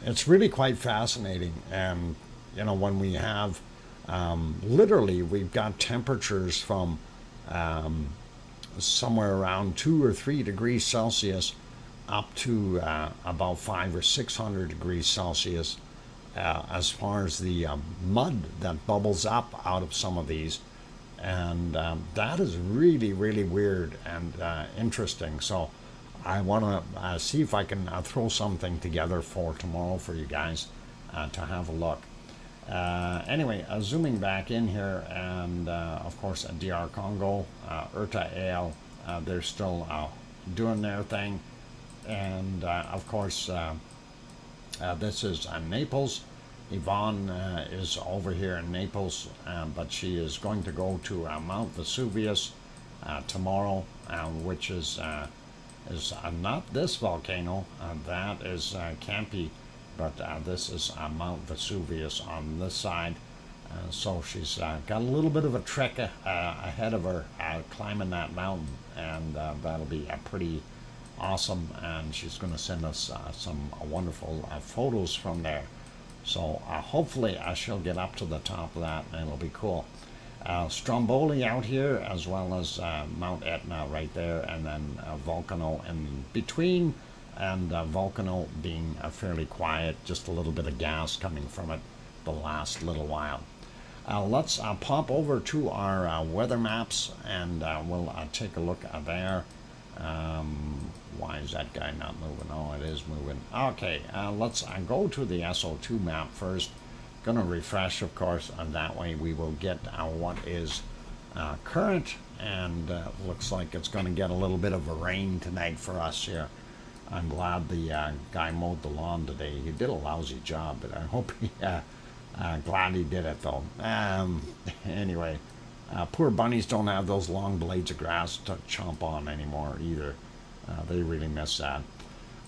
It's really quite fascinating, and when we have literally, we've got temperatures from somewhere around 2 or 3 degrees Celsius up to about 500 or 600 degrees Celsius as far as the mud that bubbles up out of some of these. And that is really, really weird and interesting. So I want to see if I can throw something together for tomorrow for you guys to have a look. Anyway, zooming back in here, and of course DR Congo, RTVE, they're still doing their thing, and of course this is Naples. Yvonne is over here in Naples, but she is going to go to Mount Vesuvius tomorrow, which is not this volcano. That is Campi. But this is Mount Vesuvius on this side. So she's got a little bit of a trek ahead of her climbing that mountain, and that'll be pretty awesome. And she's going to send us some wonderful photos from there. So hopefully she'll get up to the top of that, and it'll be cool. Stromboli out here, as well as Mount Etna right there, and then Volcano in between. And Volcano being fairly quiet, just a little bit of gas coming from it the last little while. Let's pop over to our weather maps, and we'll take a look there. Why is that guy not moving? Oh, it is moving. Okay, let's go to the SO2 map first. Gonna refresh, of course, and that way we will get what is current, and looks like it's going to get a little bit of a rain tonight for us here. I'm glad the guy mowed the lawn today. He did a lousy job, but I hope he, glad he did it though. Anyway, poor bunnies don't have those long blades of grass to chomp on anymore either. They really miss that.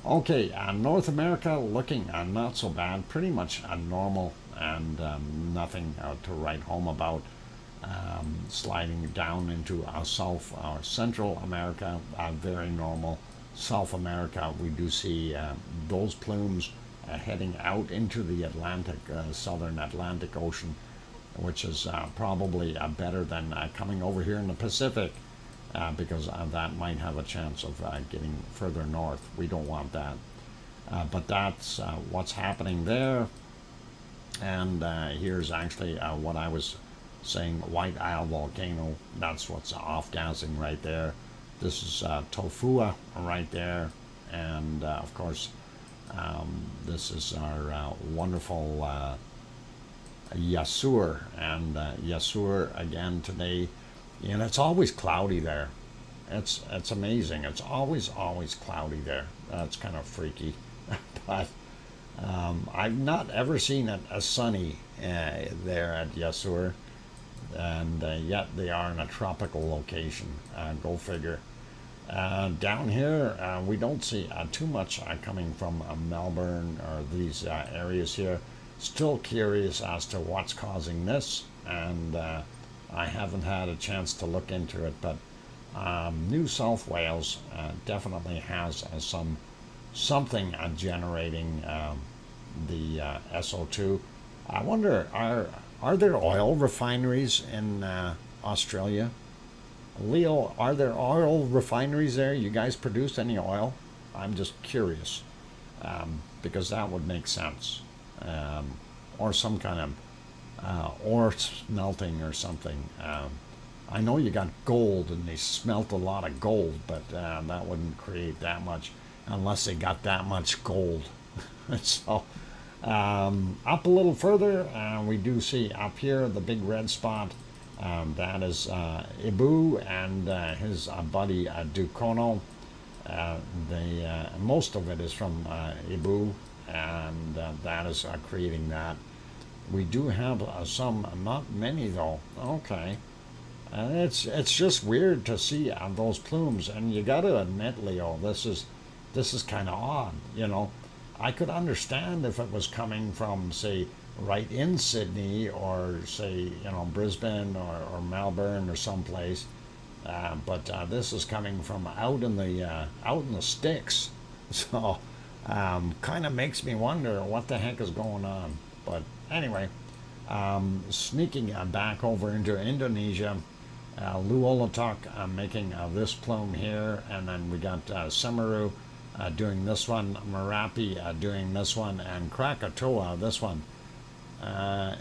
Okay, North America looking not so bad, pretty much normal, and nothing to write home about. Sliding down into South or Central America, very normal. South America, we do see those plumes heading out into the Atlantic, southern Atlantic Ocean, which is probably better than coming over here in the Pacific, because that might have a chance of getting further north. We don't want that. But that's what's happening there. And here's actually what I was saying, White Isle Volcano. That's what's off-gassing right there. This is Tofua right there, and of course this is our wonderful Yasur, and Yasur again today, and it's always cloudy there. It's amazing. It's always cloudy there. That's kind of freaky, but I've not ever seen it as sunny there at Yasur. and yet they are in a tropical location. Go figure. Down here, we don't see too much coming from Melbourne or these areas here. Still curious as to what's causing this, and I haven't had a chance to look into it, but New South Wales definitely has something generating the SO2. I wonder, are there oil refineries in Australia? Leo, are there oil refineries there? You guys produce any oil? I'm just curious, because that would make sense. Or some kind of ore smelting or something. I know you got gold and they smelt a lot of gold, but that wouldn't create that much unless they got that much gold. So up a little further, we do see up here the big red spot. That is Ibu and his buddy Dukono. Most of it is from Ibu, and that is creating that. We do have some, not many though. Okay, it's just weird to see those plumes, and you got to admit, Leo, this is kind of odd. You know, I could understand if it was coming from, say, right in Sydney, or say, Brisbane or Melbourne or someplace, but this is coming from out in the sticks. So kind of makes me wonder what the heck is going on. But anyway, sneaking back over into Indonesia, Luolatok making this plume here, and then we got Semeru doing this one, Merapi doing this one, and Krakatoa this one.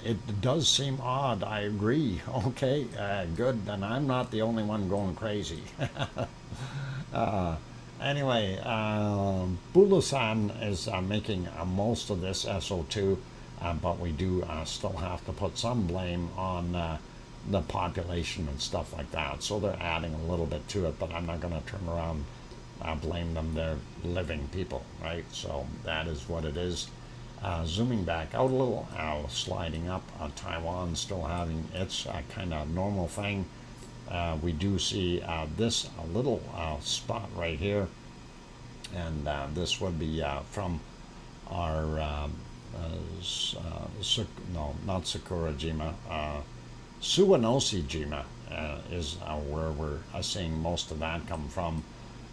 It does seem odd, I agree. Okay, good, then I'm not the only one going crazy. Anyway, Bulasan is making most of this SO2, but we do still have to put some blame on the population and stuff like that. So they're adding a little bit to it, but I'm not going to turn around blame them. They're living people, right? So that is what it is. Zooming back out a little, sliding up, Taiwan still having its kind of normal thing. We do see this little spot right here, and this would be from our no, not Sakurajima, Suwanosi-jima is where we're seeing most of that come from,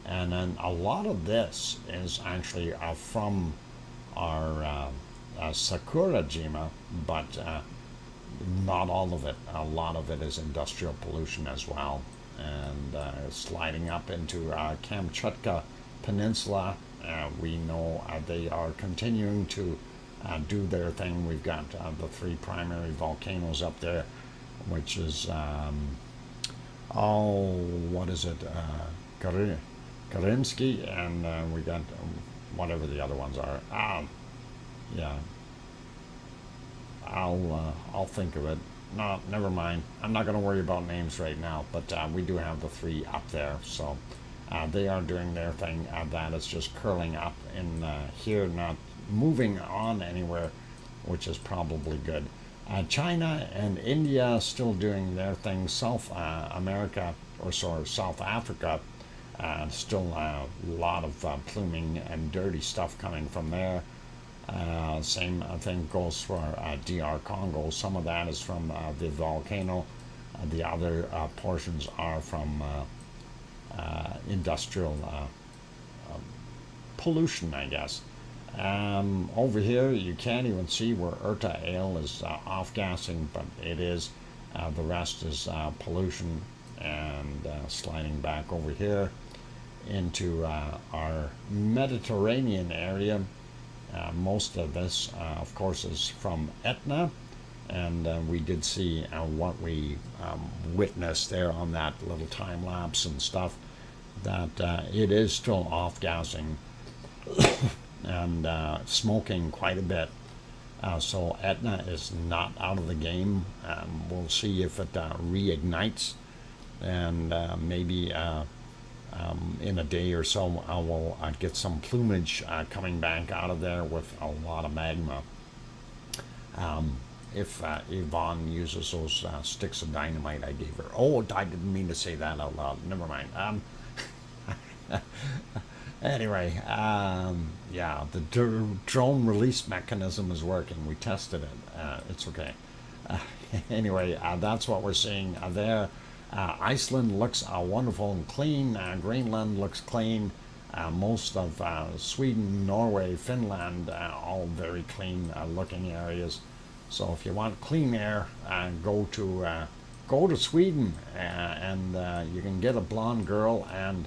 and then a lot of this is actually from our Sakurajima, but not all of it. A lot of it is industrial pollution as well, and sliding up into Kamchatka Peninsula. We know they are continuing to do their thing. We've got the three primary volcanoes up there, which is what is it? Karimsky, and we got whatever the other ones are. Yeah, I'll think of it. No, never mind. I'm not going to worry about names right now. But we do have the three up there, so they are doing their thing. That is just curling up in here, not moving on anywhere, which is probably good. China and India still doing their thing. South America, or sorry, South Africa, still a lot of pluming and dirty stuff coming from there. Same thing goes for DR Congo. Some of that is from the volcano. The other portions are from industrial pollution, I guess. Over here, you can't even see where Urta Ale is off-gassing, but it is. The rest is pollution. And sliding back over here into our Mediterranean area. Most of this, of course, is from Etna, and we did see what we witnessed there on that little time lapse and stuff, that it is still off-gassing and smoking quite a bit. So Etna is not out of the game. We'll see if it reignites, and maybe in a day or so I will get some plumage coming back out of there with a lot of magma. if Yvonne uses those sticks of dynamite I gave her. Oh, I didn't mean to say that out loud. Never mind. Anyway, yeah, the drone release mechanism is working. We tested it. It's okay. Anyway, that's what we're seeing there. Iceland looks wonderful and clean. Greenland looks clean. Most of Sweden, Norway, Finland, all very clean looking areas. So if you want clean air, go to Sweden, and you can get a blonde girl and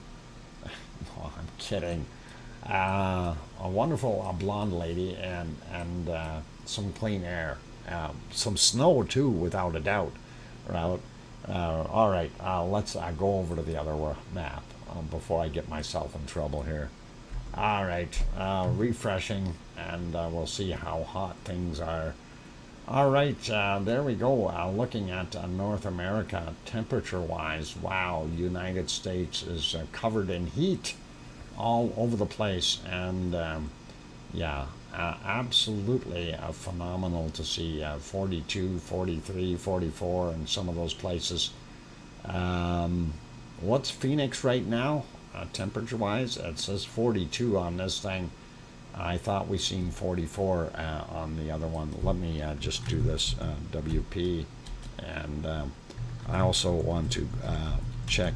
no, I'm kidding. A wonderful blonde lady and some clean air, some snow too, without a doubt. Right? All right, let's go over to the other map before I get myself in trouble here. All right, refreshing, and we'll see how hot things are. All right, there we go. Looking at North America, temperature-wise, wow, United States is covered in heat all over the place, and yeah, absolutely phenomenal to see 42, 43, 44 in some of those places. What's Phoenix right now, temperature-wise? It says 42 on this thing. I thought we seen 44 on the other one. Let me just do this WP, and I also want to check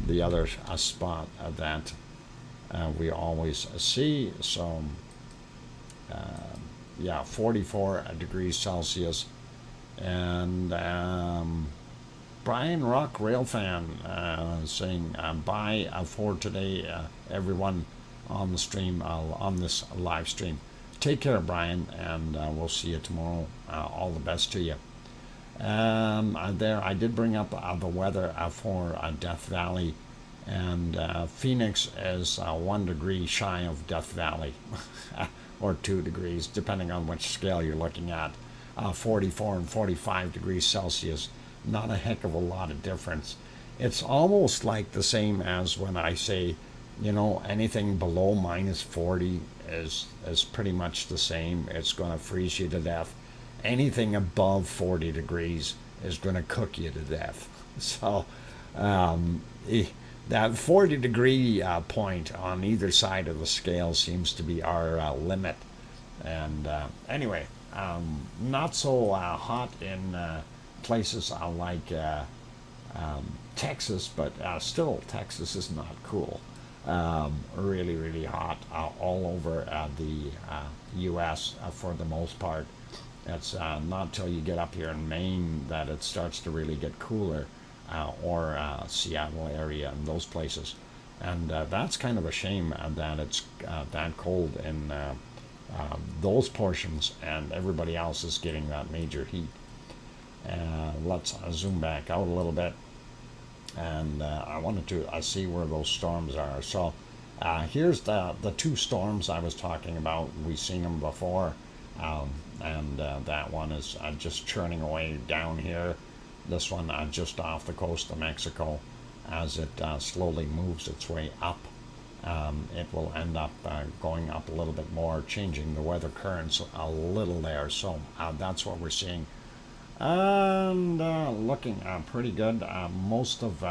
the other spot that we always see. So yeah, 44 degrees Celsius, and Brian Rock Railfan saying bye for today, everyone on the stream, on this live stream. Take care, Brian, and we'll see you tomorrow. All the best to you. There, I did bring up the weather for Death Valley, and Phoenix is 1 degree shy of Death Valley, or 2 degrees, depending on which scale you're looking at. 44 and 45 degrees Celsius. Not a heck of a lot of difference. It's almost like the same as when I say, you know, anything below minus 40 is pretty much the same. It's going to freeze you to death. Anything above 40 degrees is going to cook you to death. So that 40 degree point on either side of the scale seems to be our limit. And anyway, not so hot in places like Texas, but still Texas is not cool. Really, really hot all over the U.S. For the most part. It's not till you get up here in Maine that it starts to really get cooler, or Seattle area and those places. And that's kind of a shame that it's that cold in those portions, and everybody else is getting that major heat. Let's zoom back out a little bit, and I wanted to see where those storms are. So here's the two storms I was talking about. We've seen them before, and that one is just churning away down here. This one just off the coast of Mexico. As it slowly moves its way up, it will end up going up a little bit more, changing the weather currents a little there. So that's what we're seeing. And looking pretty good. Most of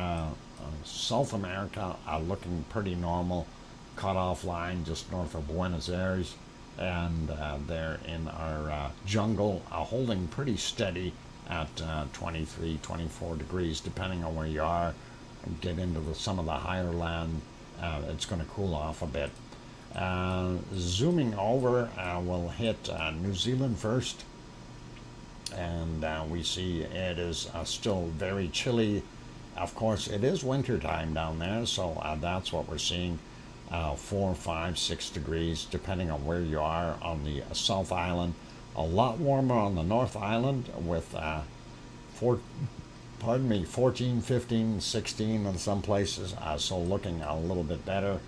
South America looking pretty normal. Cutoff line just north of Buenos Aires, and they're in our jungle, holding pretty steady at 23, 24 degrees, depending on where you are. Get into some of the higher land, it's going to cool off a bit. Zooming over, we'll hit New Zealand first. And we see it is still very chilly. Of course, it is winter time down there, so that's what we're seeing. 4, 5, 6 degrees, depending on where you are on the South Island. A lot warmer on the North Island with 14, 15, 16 in some places, so looking a little bit better.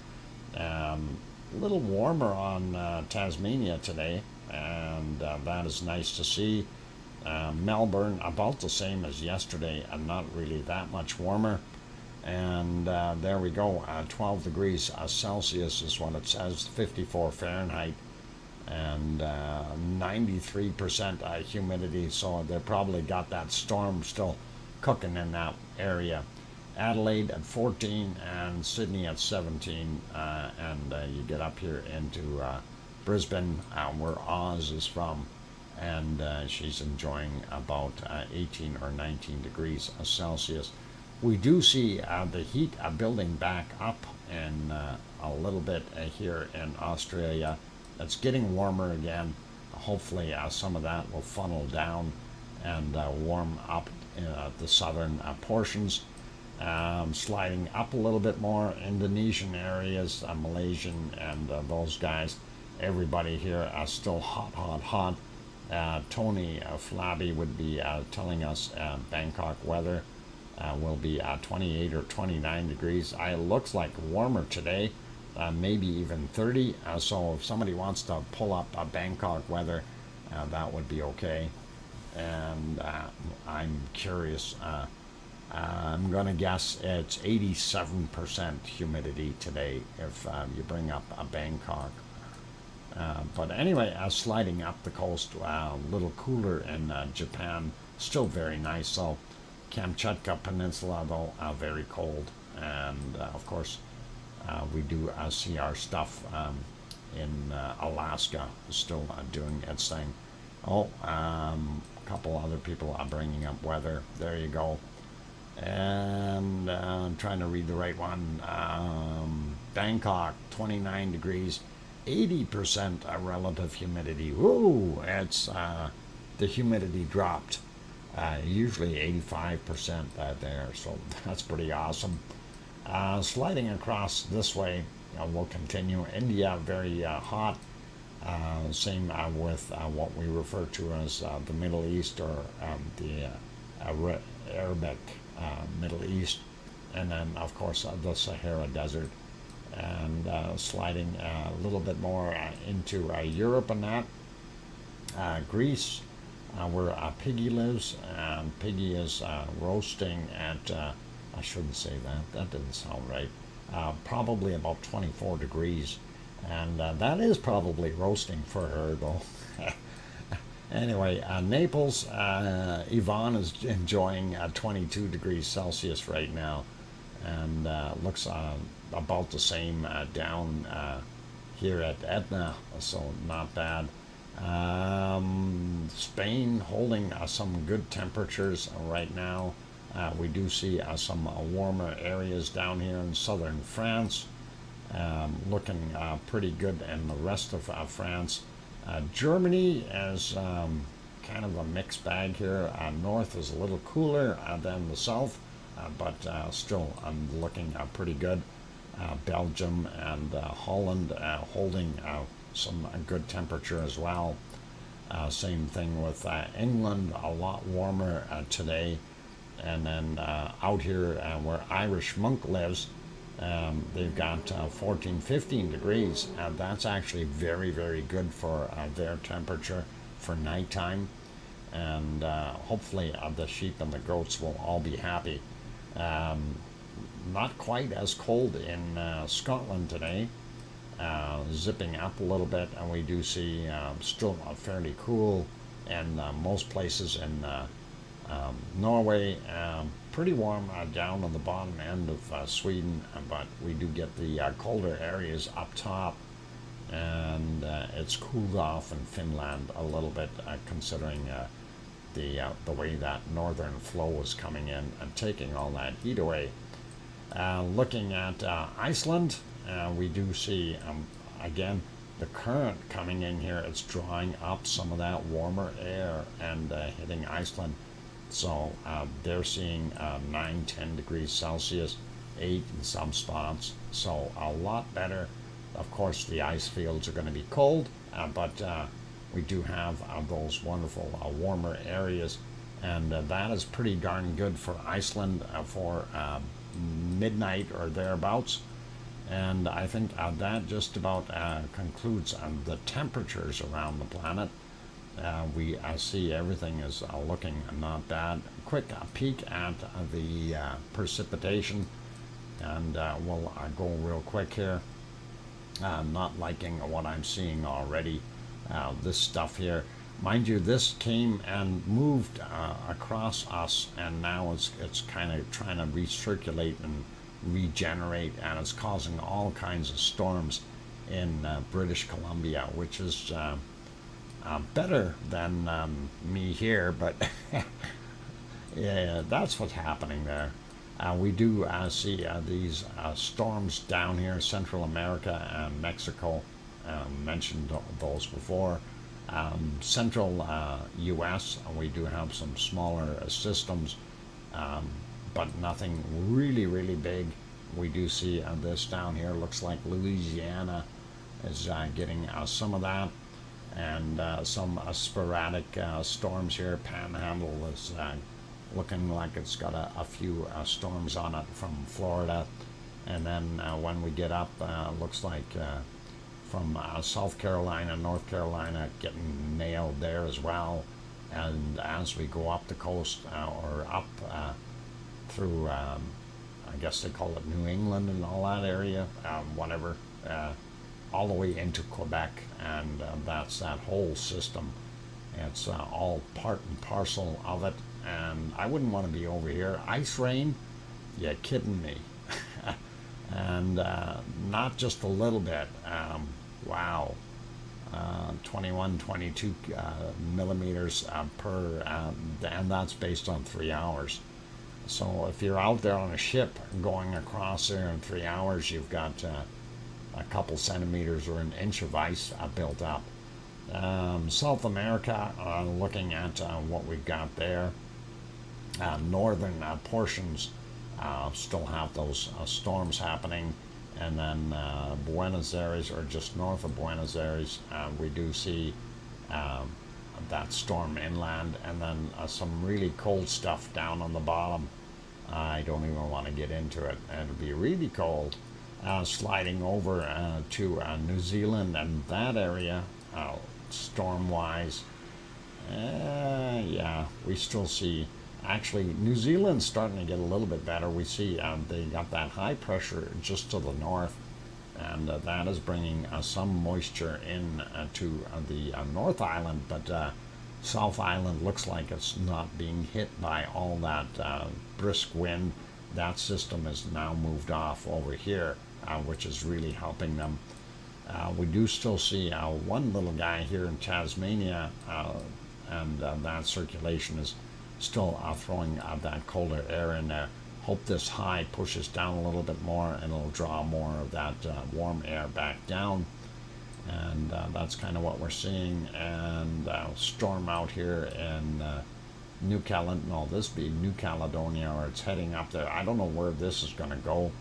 A little warmer on Tasmania today, and that is nice to see. Melbourne about the same as yesterday, and not really that much warmer. And there we go, 12 degrees Celsius is what it says, 54 Fahrenheit. and 93% humidity, so they probably got that storm still cooking in that area. Adelaide at 14 and Sydney at 17, and you get up here into Brisbane, where Oz is from, and she's enjoying about 18 or 19 degrees Celsius. We do see the heat building back up in a little bit here in Australia. It's getting warmer again. Hopefully some of that will funnel down and warm up the southern portions. Sliding up a little bit more, Indonesian areas, Malaysian, and those guys. Everybody here still hot, hot, hot. Tony Flabby would be telling us Bangkok weather will be 28 or 29 degrees. It looks like warmer today, maybe even 30. So if somebody wants to pull up Bangkok weather, that would be okay. And I'm curious. I'm going to guess it's 87% humidity today if you bring up Bangkok. But anyway, sliding up the coast, a little cooler in Japan, still very nice. So Kamchatka Peninsula, though, very cold. And of course, we do see our stuff in Alaska still doing its thing. Oh, a couple other people are bringing up weather. There you go. And I'm trying to read the right one. Bangkok, 29 degrees, 80% relative humidity. Whoa, it's the humidity dropped. Usually 85% there, so that's pretty awesome. Sliding across this way, we'll continue. India, very hot. Same with what we refer to as the Middle East, or the Arabic Middle East, and then of course the Sahara Desert, and sliding a little bit more into Europe and that. Greece, where Piggy lives, and Piggy is roasting at, I shouldn't say that didn't sound right, probably about 24 degrees, and that is probably roasting for her though. Anyway, Naples, Yvonne is enjoying 22 degrees Celsius right now, and looks about the same down here at Etna, so not bad. Spain holding some good temperatures right now. We do see some warmer areas down here in southern France, looking pretty good in the rest of France. Germany is kind of a mixed bag here. North is a little cooler than the south, but still looking pretty good. Belgium and Holland holding some good temperature as well. Same thing with England, a lot warmer today. And then out here where Irish Monk lives, they've got 14, 15 degrees. That's actually very, very good for their temperature for nighttime. And hopefully the sheep and the goats will all be happy. Not quite as cold in Scotland today. Zipping up a little bit, and we do see still fairly cool in most places in Norway. Pretty warm down on the bottom end of Sweden, but we do get the colder areas up top, and it's cooled off in Finland a little bit, considering the way that northern flow is coming in and taking all that heat away. Looking at Iceland, we do see again the current coming in here. It's drawing up some of that warmer air and hitting Iceland. So they're seeing 9, 10 degrees Celsius, 8 in some spots. So a lot better. Of course, the ice fields are going to be cold, but we do have those wonderful warmer areas. And that is pretty darn good for Iceland for midnight or thereabouts. And I think that just about concludes the temperatures around the planet. We see everything is looking not bad. Quick peek at the precipitation, and we'll go real quick here. Not liking what I'm seeing already. this stuff here. Mind you, this came and moved across us, and now it's kind of trying to recirculate and regenerate, and it's causing all kinds of storms in British Columbia, which is better than me here, but yeah, that's what's happening there. We do see these storms down here, Central America and Mexico. Mentioned those before. Central U.S., we do have some smaller systems, but nothing really big. We do see this down here. Looks like Louisiana is getting some of that, and some sporadic storms here. Panhandle is looking like it's got a few storms on it from Florida, and then when we get up, looks like from South Carolina, North Carolina getting nailed there as well. And as we go up the coast or up through, I guess they call it New England and all that area, whatever, all the way into Quebec, and that's that whole system. It's all part and parcel of it, and I wouldn't want to be over here. Ice rain? You kidding me? And not just a little bit. Wow. 21, 22 millimeters per, and that's based on 3 hours. So if you're out there on a ship going across there in 3 hours, you've got a couple centimeters or an inch of ice built up. South America, looking at what we've got there, northern portions still have those storms happening, and then Buenos Aires, or just north of Buenos Aires, we do see that storm inland, and then some really cold stuff down on the bottom. I don't even want to get into it. It'll be really cold. Sliding over to New Zealand and that area, storm-wise. Yeah, we still see. Actually, New Zealand's starting to get a little bit better. We see they got that high pressure just to the north, and that is bringing some moisture in to the North Island, but South Island looks like it's not being hit by all that brisk wind. That system has now moved off over here, which is really helping them. We do still see one little guy here in Tasmania, and that circulation is still throwing that colder air in there. Hope this high pushes down a little bit more, and it'll draw more of that warm air back down. And that's kind of what we're seeing. And storm out here in New Caledonia. No, this be New Caledonia, or it's heading up there. I don't know where this is going to go.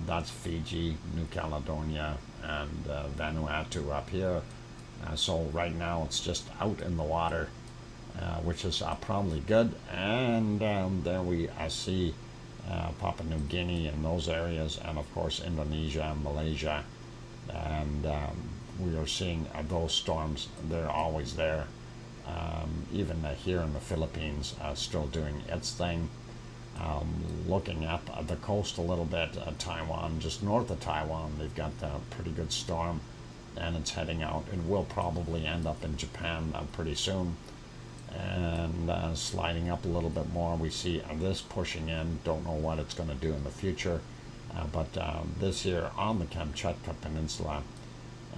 That's Fiji, New Caledonia, and Vanuatu up here. So right now it's just out in the water, which is probably good. And there we see Papua New Guinea and those areas, and of course Indonesia and Malaysia. And we are seeing those storms. They're always there. Even here in the Philippines, still doing its thing. Looking up the coast a little bit, Taiwan, just north of Taiwan, they've got a pretty good storm, and it's heading out. It will probably end up in Japan pretty soon. And sliding up a little bit more, we see this pushing in. Don't know what it's going to do in the future, but this here on the Kamchatka Peninsula.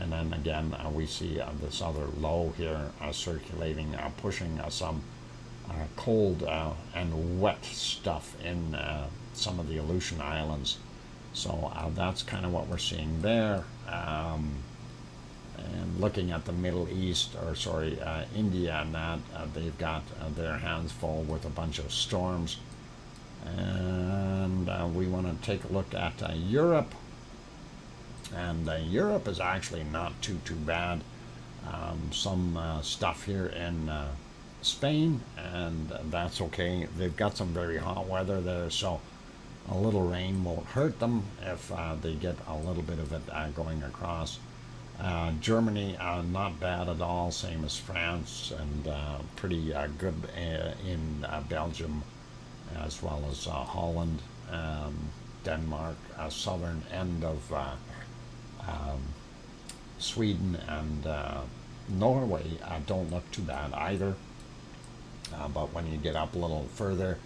And then again, we see this other low here circulating, pushing some cold and wet stuff in some of the Aleutian Islands. So that's kind of what we're seeing there. And looking at the Middle East, or sorry, India, and that, they've got their hands full with a bunch of storms. And we want to take a look at Europe. And Europe is actually not too bad. Some stuff here in Spain, and that's okay. They've got some very hot weather there, so a little rain won't hurt them if they get a little bit of it going across. Germany, not bad at all, same as France, and pretty good in Belgium, as well as Holland, Denmark, southern end of Sweden, and Norway don't look too bad either. But when you get up a little further,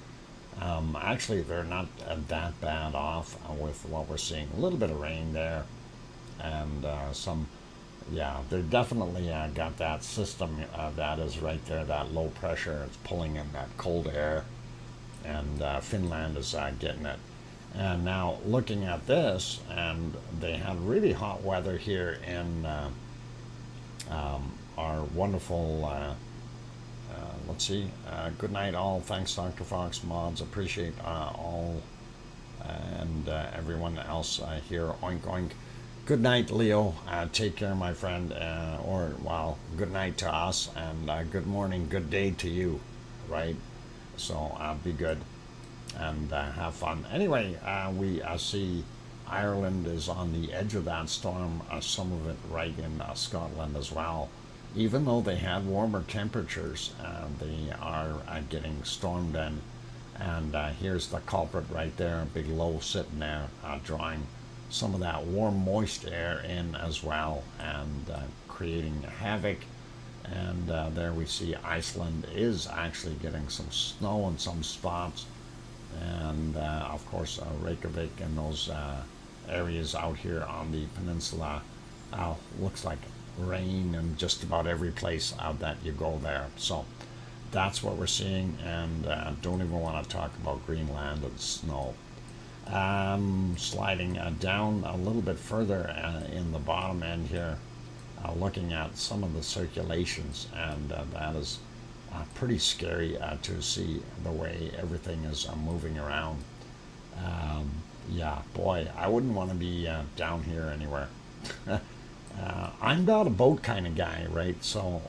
actually they're not that bad off with what we're seeing. A little bit of rain there, and some, yeah, they definitely got that system that is right there, that low pressure. It's pulling in that cold air, and Finland is getting it. And now looking at this, and they had really hot weather here in our wonderful, let's see, good night all. Thanks, Dr. Fox mods. Appreciate all and everyone else here. Oink, oink. Good night, Leo. Take care, my friend. Or, well, good night to us, and good morning, good day to you, right? So be good and have fun. Anyway, we see Ireland is on the edge of that storm, some of it right in Scotland as well. Even though they had warmer temperatures, they are getting stormed in. And here's the culprit right there, a big low sitting there, drawing some of that warm, moist air in as well, and creating havoc. And there we see Iceland is actually getting some snow in some spots. And of course, Reykjavik and those areas out here on the peninsula looks like rain in just about every place that you go there. So that's what we're seeing, and don't even want to talk about Greenland and snow. Sliding down a little bit further in the bottom end here, looking at some of the circulations, and that is pretty scary to see the way everything is moving around. Yeah, boy, I wouldn't want to be down here anywhere. I'm not a boat kind of guy, right? So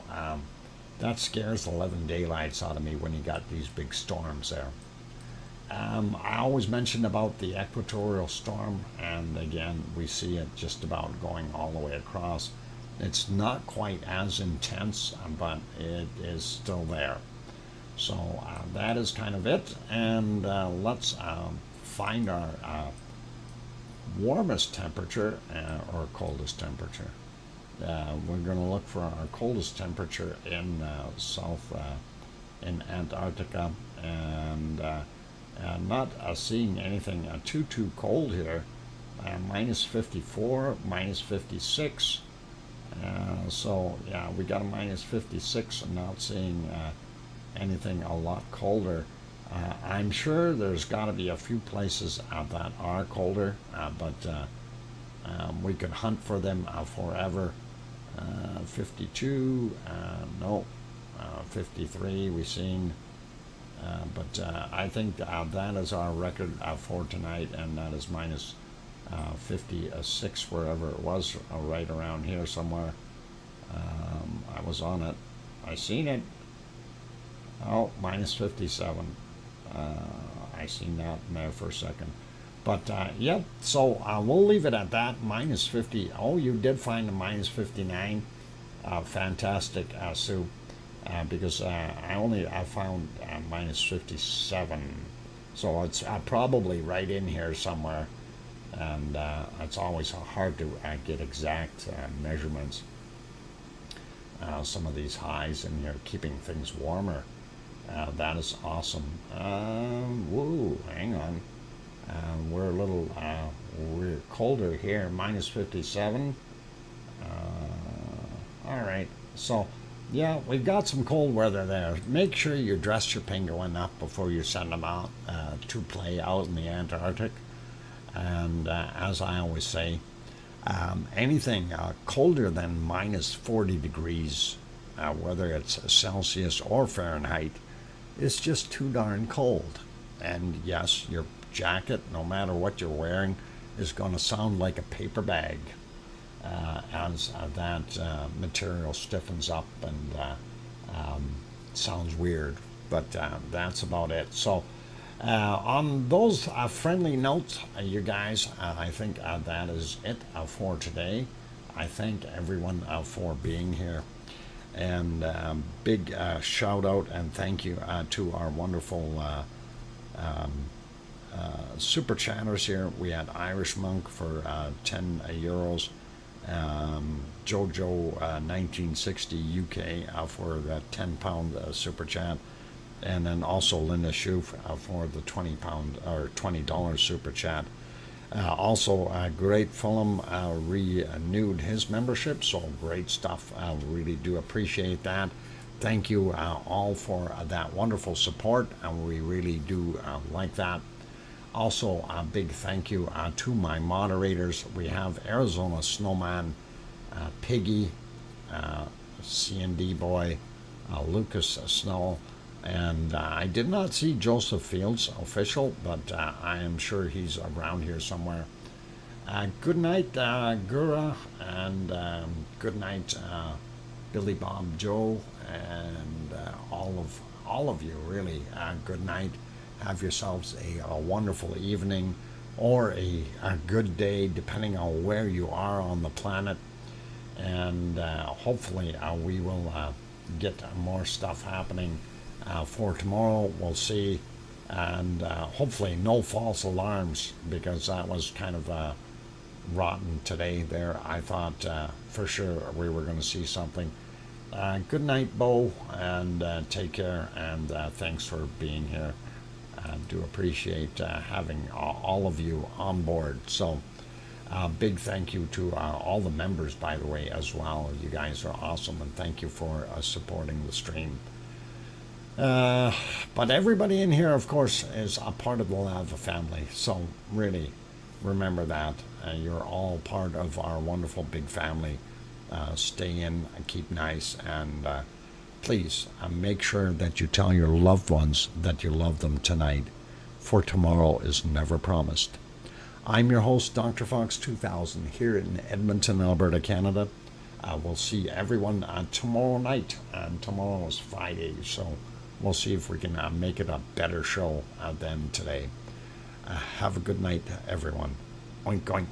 that scares the 11 daylights out of me when you got these big storms there. I always mention about the equatorial storm, and again, we see it just about going all the way across. It's not quite as intense, but it is still there. So that is kind of it, and let's find our warmest temperature or coldest temperature. We're going to look for our coldest temperature in south in Antarctica, and not seeing anything too cold here. Minus 54, minus 56. So yeah, we got a minus 56, and not seeing anything a lot colder. I'm sure there's got to be a few places that are colder, but we could hunt for them forever. 52, no, 53 we've seen, but I think that is our record for tonight, and that is minus 56 wherever it was, right around here somewhere. I was on it. I seen it. Oh, minus 57. I seen that in there for a second. But, yeah, so we'll leave it at that, minus 50. Oh, you did find a minus 59. Fantastic, Sue, because I found minus 57. So it's probably right in here somewhere. And it's always hard to get exact measurements. Some of these highs in here, keeping things warmer. That is awesome. Woo, hang on. We're a little, we're colder here, minus 57. All right, so yeah, we've got some cold weather there. Make sure you dress your penguin up before you send them out to play out in the Antarctic. And as I always say, anything colder than minus 40 degrees, whether it's Celsius or Fahrenheit, is just too darn cold. And yes, your jacket, no matter what you're wearing, is going to sound like a paper bag as that material stiffens up and sounds weird. But that's about it. So on those friendly notes, you guys, I think that is it for today. I thank everyone for being here. And big shout out and thank you to our wonderful super chatters here. We had Irish Monk for 10 euros. Jojo 1960 UK for the £10 super chat, and then also Linda Schoof for the £20 or $20 super chat. Also, Great Fulham renewed his membership, so great stuff. I really do appreciate that. Thank you all for that wonderful support, and we really do like that. Also, a big thank you to my moderators. We have Arizona Snowman, Piggy, C&D Boy, Lucas Snow, and I did not see Joseph Fields official, but I am sure he's around here somewhere. Good night, Gura, and good night, Billy Bob Joe, and all of you. Really, good night. Have yourselves a wonderful evening or a good day, depending on where you are on the planet. And hopefully we will get more stuff happening for tomorrow. We'll see. And hopefully no false alarms, because that was kind of rotten today there. I thought for sure we were going to see something. Good night, Bo, and take care, and thanks for being here. Do appreciate having all of you on board. So big thank you to all the members, by the way, as well. You guys are awesome, and thank you for supporting the stream. But everybody in here, of course, is a part of the Lava family, so really remember that. You're all part of our wonderful big family. Stay in, keep nice, and please make sure that you tell your loved ones that you love them tonight, for tomorrow is never promised. I'm your host, DrFox2000, here in Edmonton, Alberta, Canada. We'll see everyone tomorrow night, and tomorrow is Friday, so we'll see if we can make it a better show than today. Have a good night, everyone. Oink, oink.